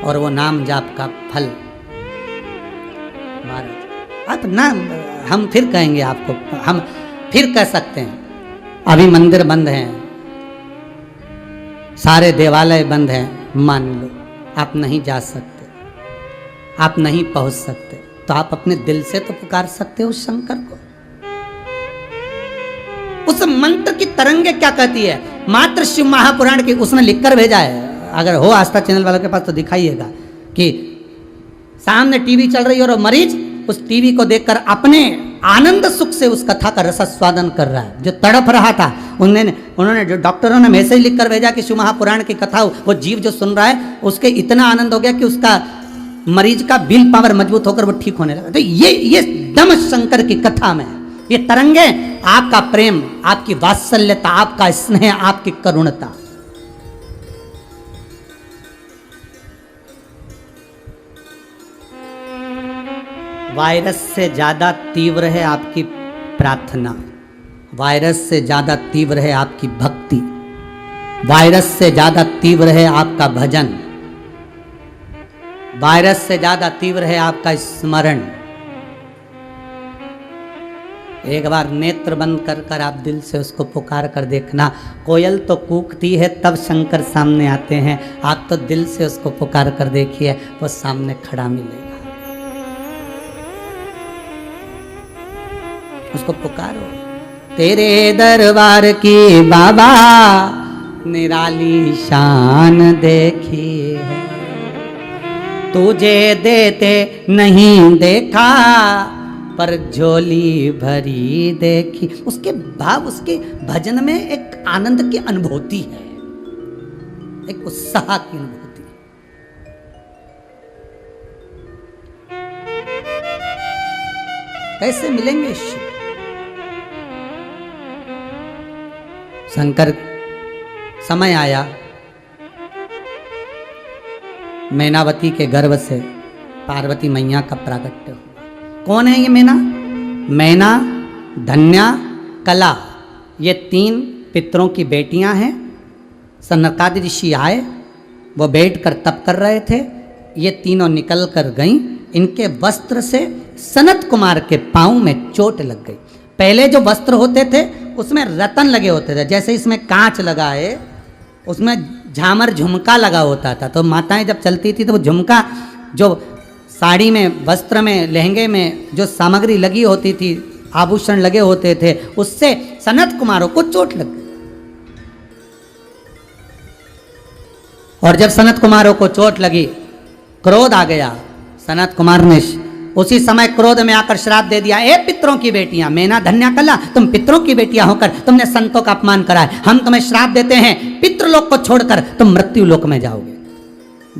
और वो नाम जाप का फल आप ना, हम फिर कहेंगे आपको, हम फिर कह सकते हैं। अभी मंदिर बंद हैं, सारे देवालय बंद हैं, मान लो आप नहीं जा सकते, आप नहीं पहुंच सकते, तो आप अपने दिल से तो पुकार सकते हो उस शंकर को। उस मंत्र की तरंगे क्या कहती है, मात्र शिव महापुराण की उसने लिखकर भेजा है। अगर हो आस्था चैनल वालों के पास तो दिखाइएगा कि सामने टीवी चल रही है और मरीज उस टीवी को देखकर अपने आनंद सुख से उस कथा का रसास्वादन कर रहा है। जो तड़प रहा था उन्होंने जो डॉक्टरों ने मैसेज लिखकर भेजा कि शिव महापुराण की कथा, वो जीव जो सुन रहा है उसके इतना आनंद हो गया कि उसका मरीज का विल पावर मजबूत होकर वो ठीक होने लगा। तो ये दम शंकर की कथा में, ये तरंगे आपका प्रेम, आपकी वात्सल्यता, आपका स्नेह, आपकी करुणता। वायरस से ज़्यादा तीव्र है आपकी प्रार्थना, वायरस से ज़्यादा तीव्र है आपकी भक्ति, वायरस से ज़्यादा तीव्र है आपका भजन, वायरस से ज़्यादा तीव्र है आपका स्मरण। एक बार नेत्र बंद कर कर आप दिल से उसको पुकार कर देखना। कोयल तो कूकती है तब शंकर सामने आते हैं, आप तो दिल से उसको पुकार कर देखिए, वो सामने खड़ा मिलेगा। उसको पुकारो। तेरे दरबार की बाबा निराली शान देखी है, तुझे देते नहीं देखा पर झोली भरी देखी। उसके भाव, उसके भजन में एक आनंद की अनुभूति है, एक उत्साह की अनुभूति है। कैसे मिलेंगे शिव? शंकर समय आया, मैनावती के गर्भ से पार्वती मैया का प्राकट्य हुआ। कौन है ये मैना? मैना, धन्या, कला, ये 3 पितरों की बेटियां हैं। सनकादि ऋषि आए, वो बैठ कर तप कर रहे थे, ये तीनों निकल कर गईं। इनके वस्त्र से सनत कुमार के पांव में चोट लग गई। पहले जो वस्त्र होते थे उसमें रतन लगे होते थे, जैसे इसमें कांच लगा है, उसमें झामर झुमका लगा होता था। तो माताएं जब चलती थी तो वो झुमका, जो साड़ी में, वस्त्र में, लहंगे में जो सामग्री लगी होती थी, आभूषण लगे होते थे, उससे सनत कुमारों को चोट लग गई। और जब सनत कुमारों को चोट लगी, क्रोध आ गया। सनत कुमार ने उसी समय क्रोध में आकर श्राप दे दिया, ए पितरों की बेटियां, मैना, धन्या, कला, तुम पितरों की बेटियां होकर तुमने संतों का अपमान करा है। हम तुम्हें श्राप देते हैं, पितृलोक को छोड़कर तुम मृत्यु लोक में जाओगे।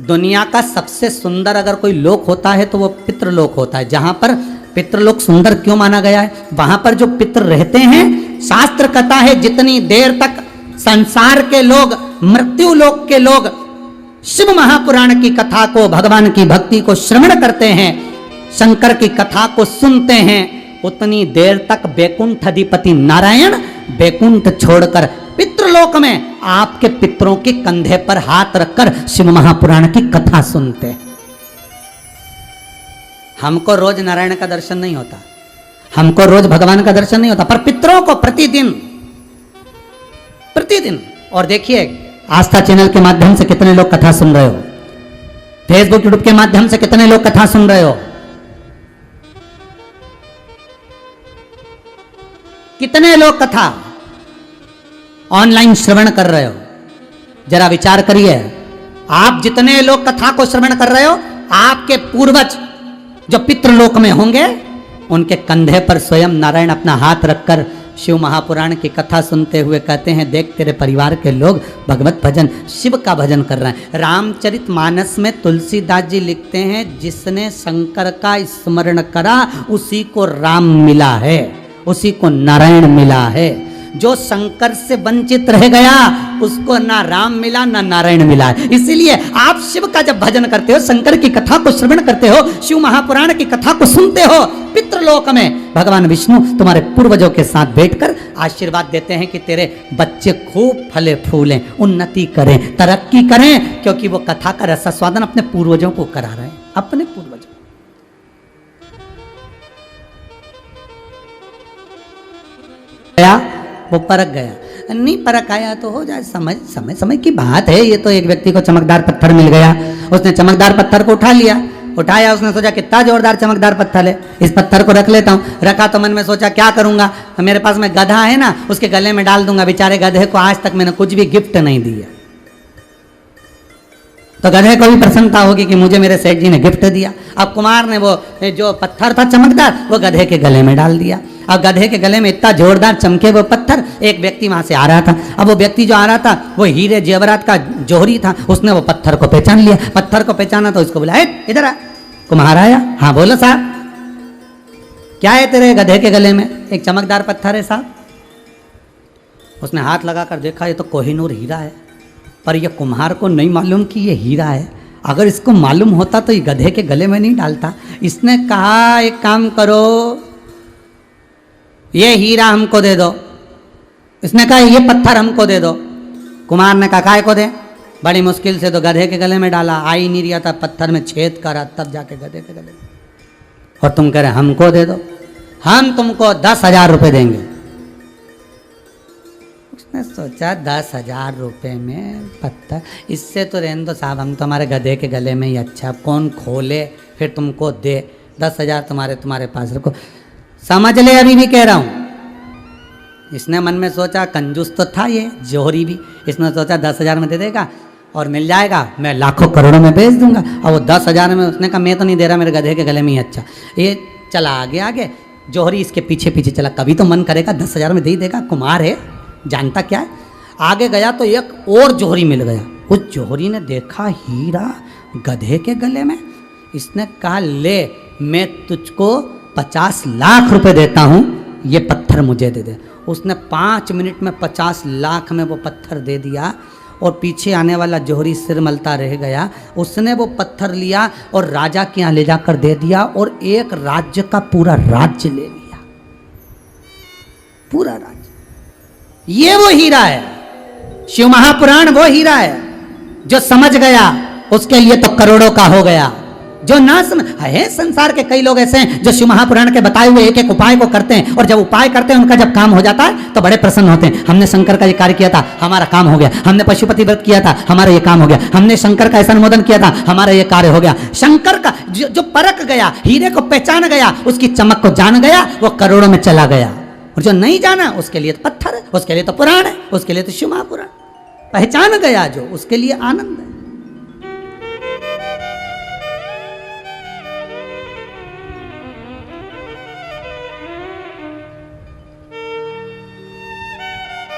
दुनिया का सबसे सुंदर अगर कोई लोक होता है तो वो पितृलोक होता है। जहां पर पितृलोक सुंदर क्यों माना गया है? वहां पर जो पितृ रहते हैं, शास्त्र कहता है जितनी देर तक संसार के लोग, मृत्यु लोक के लोग शिव महापुराण की कथा को, भगवान की भक्ति को श्रवण करते हैं, शंकर की कथा को सुनते हैं, उतनी देर तक बैकुंठ अधिपति नारायण बैकुंठ छोड़कर पितृलोक में आपके पितरों के कंधे पर हाथ रखकर शिव महापुराण की कथा सुनते हैं। हमको रोज नारायण का दर्शन नहीं होता, हमको रोज भगवान का दर्शन नहीं होता, पर पितरों को प्रतिदिन प्रतिदिन। और देखिए, आस्था चैनल के माध्यम से कितने लोग कथा सुन रहे हो, फेसबुक यूट्यूब के माध्यम से कितने लोग कथा सुन रहे हो, कितने लोग कथा ऑनलाइन श्रवण कर रहे हो। जरा विचार करिए, आप जितने लोग कथा को श्रवण कर रहे हो, आपके पूर्वज जो पितृलोक में होंगे, उनके कंधे पर स्वयं नारायण अपना हाथ रखकर शिव महापुराण की कथा सुनते हुए कहते हैं, देख तेरे परिवार के लोग भगवत भजन, शिव का भजन कर रहे हैं। रामचरितमानस में तुलसीदास जी लिखते हैं, जिसने शंकर का स्मरण करा उसी को राम मिला है, उसी को नारायण मिला है। जो शंकर से वंचित रह गया उसको ना राम मिला ना नारायण मिला है। इसीलिए आप शिव का जब भजन करते हो, शंकर की कथा को श्रवण करते हो, शिव महापुराण की कथा को सुनते हो, पितृलोक में भगवान विष्णु तुम्हारे पूर्वजों के साथ बैठकर आशीर्वाद देते हैं कि तेरे बच्चे खूब फले फूलें, उन्नति करें, तरक्की करें, क्योंकि वो कथा का रसास्वादन अपने पूर्वजों को करा रहे हैं, अपने पूर्वजों। वो परख गया, नहीं परख आया तो हो जाए, समय समय की बात है। ये तो एक व्यक्ति को चमकदार पत्थर मिल गया, उसने चमकदार पत्थर को उठाया, उसने सोचा कितना जोरदार चमकदार पत्थर है, इस पत्थर को रख लेता हूँ। रखा तो मन में सोचा क्या करूंगा, मेरे पास में गधा है ना, उसके गले में डाल दूंगा। बेचारे गधे को आज तक मैंने कुछ भी गिफ्ट नहीं दिया, तो गधे को भी प्रसन्नता होगी कि मुझे मेरे सेठ जी ने गिफ्ट दिया। अब कुमार ने वो जो पत्थर था चमकदार, वो गधे के गले में डाल दिया। अब गधे के गले में इतना जोरदार चमके वो पत्थर, एक व्यक्ति वहां से आ रहा था। अब वो व्यक्ति जो आ रहा था वो हीरे जेवरात का जोहरी था, उसने वो पत्थर को पहचान लिया। पत्थर को पहचाना तो इसको बोला, इधर आ। कुम्हार आया, हाँ बोलो साहब, क्या है तेरे गधे के गले में? एक चमकदार पत्थर है साहब। उसने हाथ लगाकर देखा, ये तो कोहिनूर हीरा है, पर ये कुम्हार को नहीं मालूम कि ये हीरा है। अगर इसको मालूम होता तो ये गधे के गले में नहीं डालता। इसने कहा, एक काम करो, ये हीरा हमको दे दो। इसने कहा, ये पत्थर हमको दे दो। कुमार ने कहा, काय को दे? बड़ी मुश्किल से तो गधे के गले में डाला, आ ही नहीं रहा था, पत्थर में छेद करा, तब जाके गधे के गले में। और तुम कह रहे हमको दे दो, हम तुमको 10,000 रुपये देंगे। उसने सोचा 10,000 रुपये में पत्थर, इससे तो रहने दो साहब, हम तुम्हारे गधे के गले में ही अच्छा, कौन खोले फिर तुमको दे, 10,000 तुम्हारे पास रखो। समझ ले, अभी भी कह रहा हूं। इसने मन में सोचा, कंजूस तो था ये जोहरी भी, इसने सोचा 10,000 में दे देगा। और मिल जाएगा, मैं लाखों करोड़ों में बेच दूंगा। और वो 10,000 में, उसने कहा मैं तो नहीं दे रहा, मेरे गधे के गले में ही अच्छा। ये चला आगे आगे, जौहरी इसके पीछे पीछे चला, कभी तो मन करेगा 10,000 में दे ही देगा, कुमार है, जानता क्या है। आगे गया तो एक और जौहरी मिल गया। उस जौहरी ने देखा हीरा गधे के गले में, इसने कहा ले मैं तुझको 50 लाख रुपए देता हूँ, ये पत्थर मुझे दे दे। उसने 5 मिनट में 50 लाख में वो पत्थर दे दिया और पीछे आने वाला जौहरी सिर मलता रह गया। उसने वो पत्थर लिया और राजा के यहाँ ले जाकर दे दिया और एक राज्य का पूरा राज्य ले लिया, पूरा राज्य। ये वो हीरा है, शिव महापुराण वो हीरा है। जो समझ गया उसके लिए तो करोड़ों का हो गया, जो ना समझ है। संसार के कई लोग ऐसे हैं जो शिव महापुराण के बताए हुए एक एक उपाय को करते हैं, और जब उपाय करते हैं उनका जब काम हो जाता है तो बड़े प्रसन्न होते हैं। हमने शंकर का ये कार्य किया था, हमारा काम हो गया। हमने पशुपति व्रत किया था, हमारा ये काम हो गया। हमने शंकर का ऐसा अनुमोदन किया था, हमारा ये कार्य हो गया। शंकर का जो परख गया, हीरे को पहचान गया, उसकी चमक को जान गया, वो करोड़ों में चला गया। और जो नहीं जाना उसके लिए तो पत्थर है, उसके लिए तो पुराण है, उसके लिए तो शिव महापुराण। पहचान गया जो, उसके लिए आनंद है।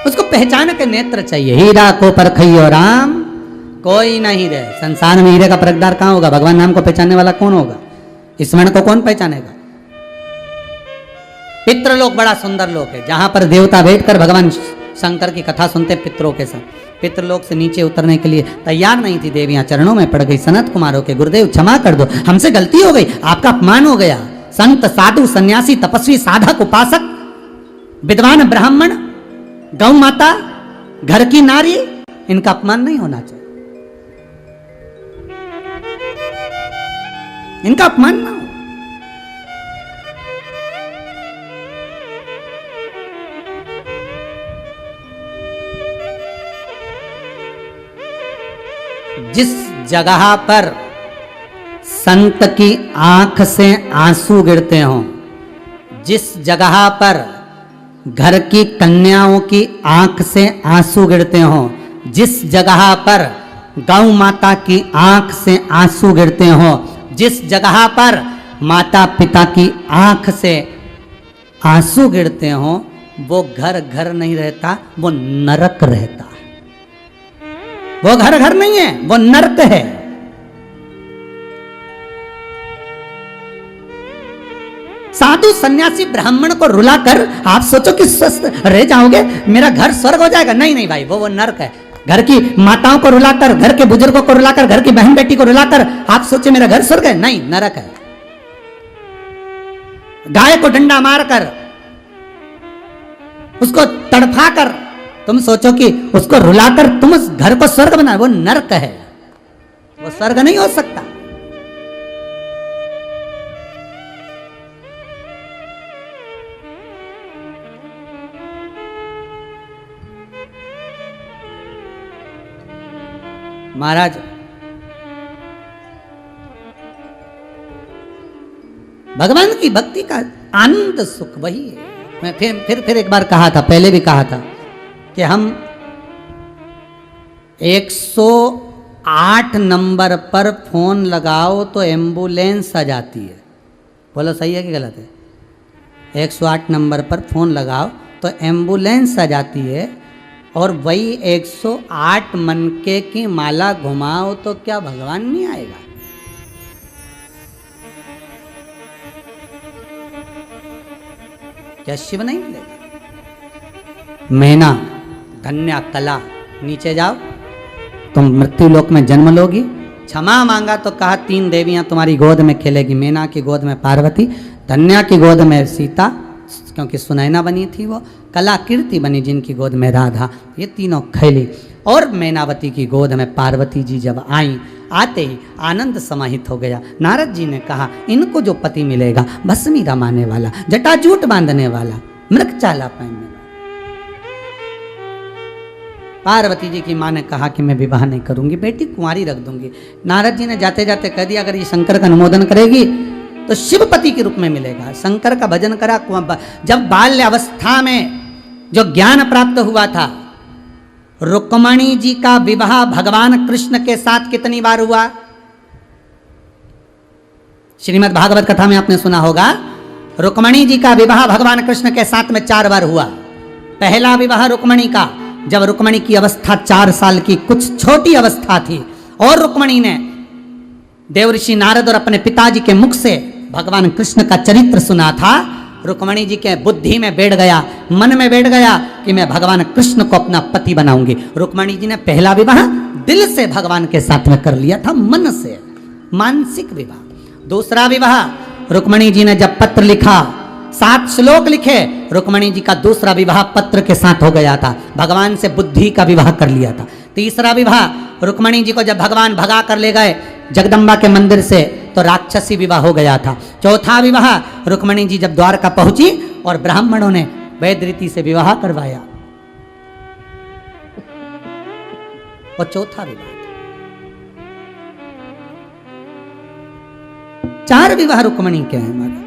उसको पहचान के नेत्र चाहिए। हीरा को परखइयो राम कोई नहीं रहे। संसार में हीरे का परखदार कहां होगा? भगवान नाम को पहचानने वाला कौन होगा? स्मरण को कौन पहचानेगा? पितृलोक बड़ा सुंदर लोक है, जहां पर देवता बैठकर भगवान शंकर की कथा सुनते पितरों के साथ। पितृलोक से नीचे उतरने के लिए तैयार नहीं थी देवियां, चरणों में पड़ गई। सनत कुमारों के गुरुदेव क्षमा कर दो, हमसे गलती हो गई, आपका अपमान हो गया। संत साधु सन्यासी तपस्वी साधक उपासक विद्वान ब्राह्मण गौ माता घर की नारी, इनका अपमान नहीं होना चाहिए, इनका अपमान ना हो। जिस जगह पर संत की आंख से आंसू गिरते हों, जिस जगह पर घर की कन्याओं की आंख से आंसू गिरते हों, जिस जगह पर गौ माता की आंख से आंसू गिरते हों, जिस जगह पर माता पिता की आंख से आंसू गिरते हों, वो घर घर नहीं रहता, वो नरक रहता है। वो घर घर नहीं है, वो नरक है। साधु सन्यासी ब्राह्मण को रुलाकर आप सोचो कि स्वस्थ रह जाओगे, मेरा घर स्वर्ग हो जाएगा। नहीं नहीं भाई, वो नरक है। घर की माताओं को रुलाकर, घर के बुजुर्गों को रुलाकर, घर की बहन बेटी को रुलाकर आप सोचे मेरा घर स्वर्ग है, नहीं, नरक है। गाय को डंडा मारकर, उसको तड़फाकर तुम सोचो कि उसको रुलाकर तुम उस घर को स्वर्ग बना, वो नरक है, वो स्वर्ग नहीं हो सकता। महाराज भगवान की भक्ति का आनंद सुख वही है। मैं फिर एक बार कहा था, पहले भी कहा था कि हम 108 नंबर पर फोन लगाओ तो एम्बुलेंस आ जाती है। बोलो सही है कि गलत है? 108 नंबर पर फोन लगाओ तो एम्बुलेंस आ जाती है, और वही 108 मनके की माला घुमाओ तो क्या भगवान नहीं आएगा? क्या शिव नहीं मिलेगा? मैना धन्या कला, नीचे जाओ तुम मृत्यु लोक में जन्म लोगी। क्षमा मांगा तो कहा 3 देवियां तुम्हारी गोद में खेलेगी। मैना की गोद में पार्वती, धन्या की गोद में सीता, क्योंकि सुनैना बनी थी वो, कला कीर्ति बनी जिनकी गोद में राधा, ये तीनों खेली। और मैनावती की गोद में पार्वती जी जब आई, आते ही आनंद समाहित हो गया। नारद जी ने कहा इनको जो पति मिलेगा, भस्मी रमाने वाला, जटाजूट बांधने वाला, मृगचाला पहनने वाला। पार्वती जी की माँ ने कहा कि मैं विवाह नहीं करूंगी, बेटी कुंवारी रख दूंगी। नारद जी ने जाते जाते कह दिया अगर ये शंकर का अनुमोदन करेगी तो शिवपति के रूप में मिलेगा। शंकर का भजन करा। जब बाल्य अवस्था में जो ज्ञान प्राप्त हुआ था रुक्मणी जी का विवाह भगवान कृष्ण के साथ कितनी बार हुआ? श्रीमद् भागवत कथा में आपने सुना होगा, रुक्मणी जी का विवाह भगवान कृष्ण के साथ में 4 बार हुआ। पहला विवाह रुक्मणी का, जब रुक्मणी की अवस्था 4 साल की कुछ छोटी अवस्था थी और रुक्मणी ने देवऋषि नारद और अपने पिताजी के मुख से भगवान कृष्ण का चरित्र सुना था। रुक्मणी जी के बुद्धि में बैठ गया, मन में बैठ गया कि मैं भगवान कृष्ण को अपना पति बनाऊंगी। रुक्मणी जी ने पहला विवाह दिल से भगवान के साथ में कर लिया था, मन से, मानसिक विवाह। दूसरा विवाह रुक्मणी जी ने जब पत्र लिखा, 7 श्लोक लिखे, रुक्मणी जी का दूसरा विवाह पत्र के साथ हो गया था, भगवान से बुद्धि का विवाह कर लिया था। तीसरा विवाह रुक्मणी जी को जब भगवान भगा कर ले गए जगदम्बा के मंदिर से, तो राक्षसी विवाह हो गया था। चौथा विवाह रुक्मणी जी जब द्वारका पहुंची और ब्राह्मणों ने वैद रीति से विवाह करवाया, और चौथा विवाह। 4 विवाह रुक्मणी के हैं महाराज।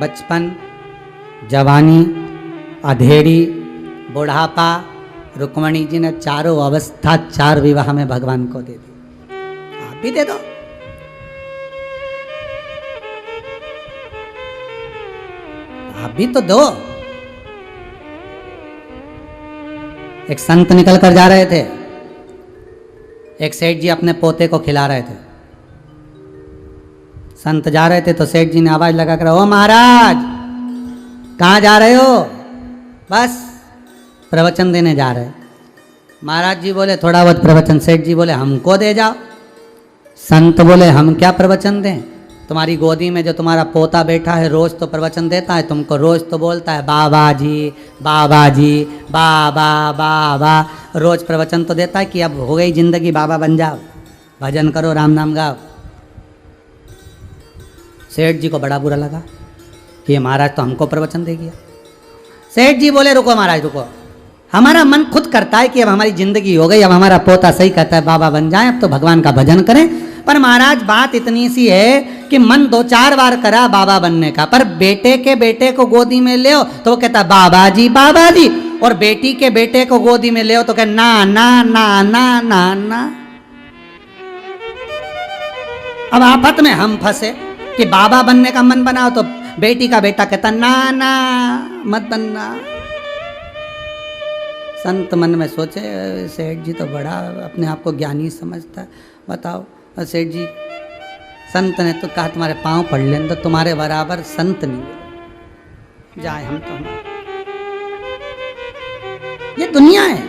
बचपन, जवानी, अधेड़ी, बुढ़ापा, रुक्मणी जी ने चारों अवस्था 4 विवाह में भगवान को दे दी। आप भी दे दो। आप भी तो दो। एक संत निकल कर जा रहे थे, एक सेठ जी अपने पोते को खिला रहे थे। संत जा रहे थे तो सेठ जी ने आवाज लगा कर, ओ महाराज कहाँ जा रहे हो? बस प्रवचन देने जा रहे। महाराज जी बोले थोड़ा बहुत प्रवचन। सेठ जी बोले हमको दे जाओ। संत बोले हम क्या प्रवचन दें, तुम्हारी गोदी में जो तुम्हारा पोता बैठा है रोज तो प्रवचन देता है, तुमको रोज तो बोलता है बाबा जी बाबा जी, बाबा बाबा, रोज प्रवचन तो देता है कि अब हो गई जिंदगी, बाबा बन जाओ, भजन करो, राम नाम गाओ। सेठ जी को बड़ा बुरा लगा कि ये महाराज तो हमको प्रवचन दे गया। सेठ जी बोले रुको महाराज रुको, हमारा मन खुद करता है कि अब हमारी जिंदगी हो गई, अब हमारा पोता सही कहता है बाबा बन जाए, अब तो भगवान का भजन करें। पर महाराज बात इतनी सी है कि मन 2-4 बार करा बाबा बनने का, पर बेटे को गोदी में ले तो वो कहता बाबा जी, और बेटी के बेटे को गोदी में ले तो कह ना ना ना ना ना ना। अब आफत में हम फंसे कि बाबा बनने का मन बनाओ तो बेटी का बेटा कहता ना ना मत बनना। संत मन में सोचे सेठ जी तो बड़ा अपने आप को ज्ञानी समझता है, बताओ। और सेठ जी संत ने तो कहा तुम्हारे पांव पड़ लें तो तुम्हारे बराबर संत नहीं जाए हम तो। ये दुनिया है।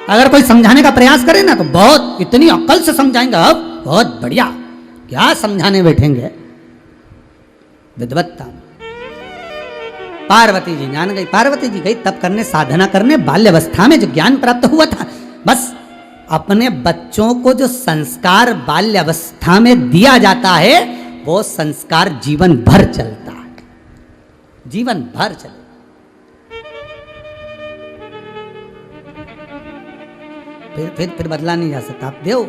अगर कोई समझाने का प्रयास करे ना तो बहुत इतनी अक्ल से समझाएंगे, अब बहुत बढ़िया, क्या समझाने बैठेंगे। विद्वत्ता पार्वती जी जान गई, पार्वती जी गई तप करने, साधना करने, बाल्यावस्था में जो ज्ञान प्राप्त हुआ था, बस अपने बच्चों को जो संस्कार बाल्यावस्था में दिया जाता है वो संस्कार जीवन भर चलता है, जीवन भर चले। फिर बदला नहीं जा सकता। आप दो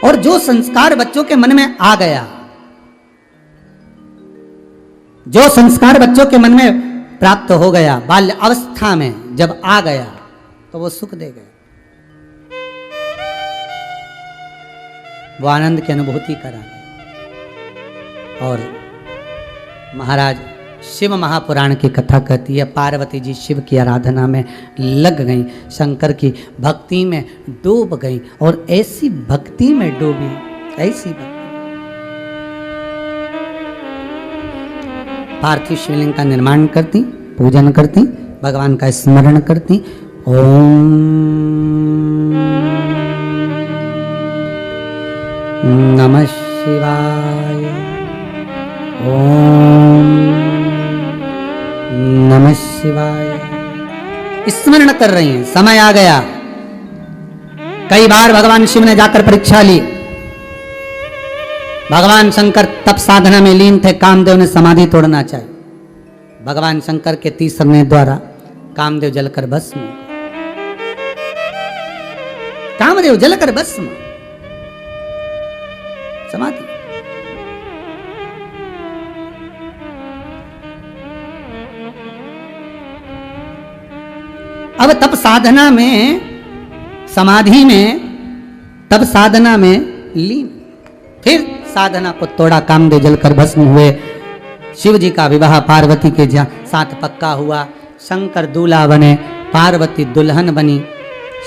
और जो संस्कार बच्चों के मन में आ गया, जो संस्कार बच्चों के मन में प्राप्त हो गया बाल्य अवस्था में जब आ गया तो वो सुख दे गए, वो आनंद की अनुभूति करा। और महाराज शिव महापुराण की कथा कहती है पार्वती जी शिव की आराधना में लग गई, शंकर की भक्ति में डूब गई, और ऐसी भक्ति में डूबी, ऐसी भक्ति। पार्थिव शिवलिंग का निर्माण करती, पूजन करती, भगवान का स्मरण करती। ओम नमः शिवाय, ओम नमः शिवाय, स्मरण कर रही हैं। समय आ गया, कई बार भगवान शिव ने जाकर परीक्षा ली। भगवान शंकर तप साधना में लीन थे, कामदेव ने समाधि तोड़ना चाहिए। भगवान शंकर के तीसरे द्वारा कामदेव जलकर भस्म, कामदेव जलकर भस्म, समाधि। अब तब साधना में, समाधि में, तब साधना में लीन, फिर साधना को तोड़ा, कामदेव जलकर भस्म हुए। शिव जी का विवाह पार्वती के साथ पक्का हुआ, शंकर दूल्हा बने, पार्वती दुल्हन बनी।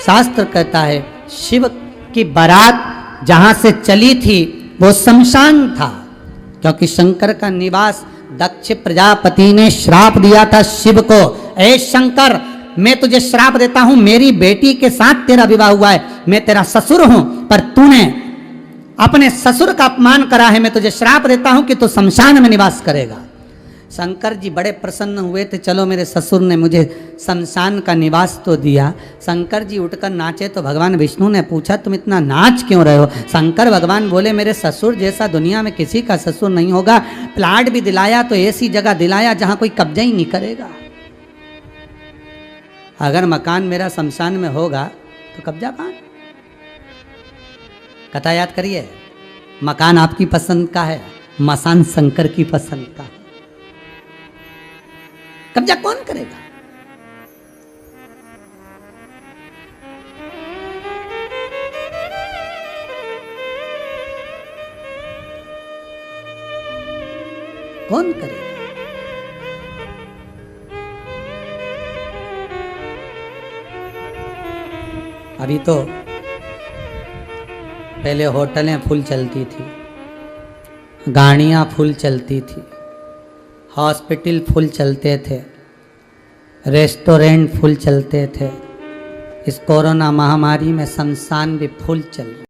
शास्त्र कहता है शिव की बारात जहां से चली थी वो शमशान था, क्योंकि शंकर का निवास, दक्ष प्रजापति ने श्राप दिया था शिव को, ए शंकर मैं तुझे श्राप देता हूं, मेरी बेटी के साथ तेरा विवाह हुआ है, मैं तेरा ससुर हूं, पर तूने अपने ससुर का अपमान करा है, मैं तुझे श्राप देता हूं कि तू शमशान में निवास करेगा। शंकर जी बड़े प्रसन्न हुए थे, चलो मेरे ससुर ने मुझे शमशान का निवास तो दिया। शंकर जी उठकर नाचे तो भगवान विष्णु ने पूछा तुम इतना नाच क्यों रहे हो? शंकर भगवान बोले मेरे ससुर जैसा दुनिया में किसी का ससुर नहीं होगा, प्लाट भी दिलाया तो ऐसी जगह दिलाया जहां कोई कब्जा ही नहीं करेगा। अगर मकान मेरा शमशान में होगा तो कब्जा कहां? कथा याद करिए, मकान आपकी पसंद का है, मसान शंकर की पसंद का है, कब्जा कौन करेगा? कौन करेगा? अभी तो पहले होटलें फुल चलती थी, गाड़ियाँ फुल चलती थी, हॉस्पिटल फुल चलते थे, रेस्टोरेंट फुल चलते थे। इस कोरोना महामारी में शमशान भी फुल चल रहा।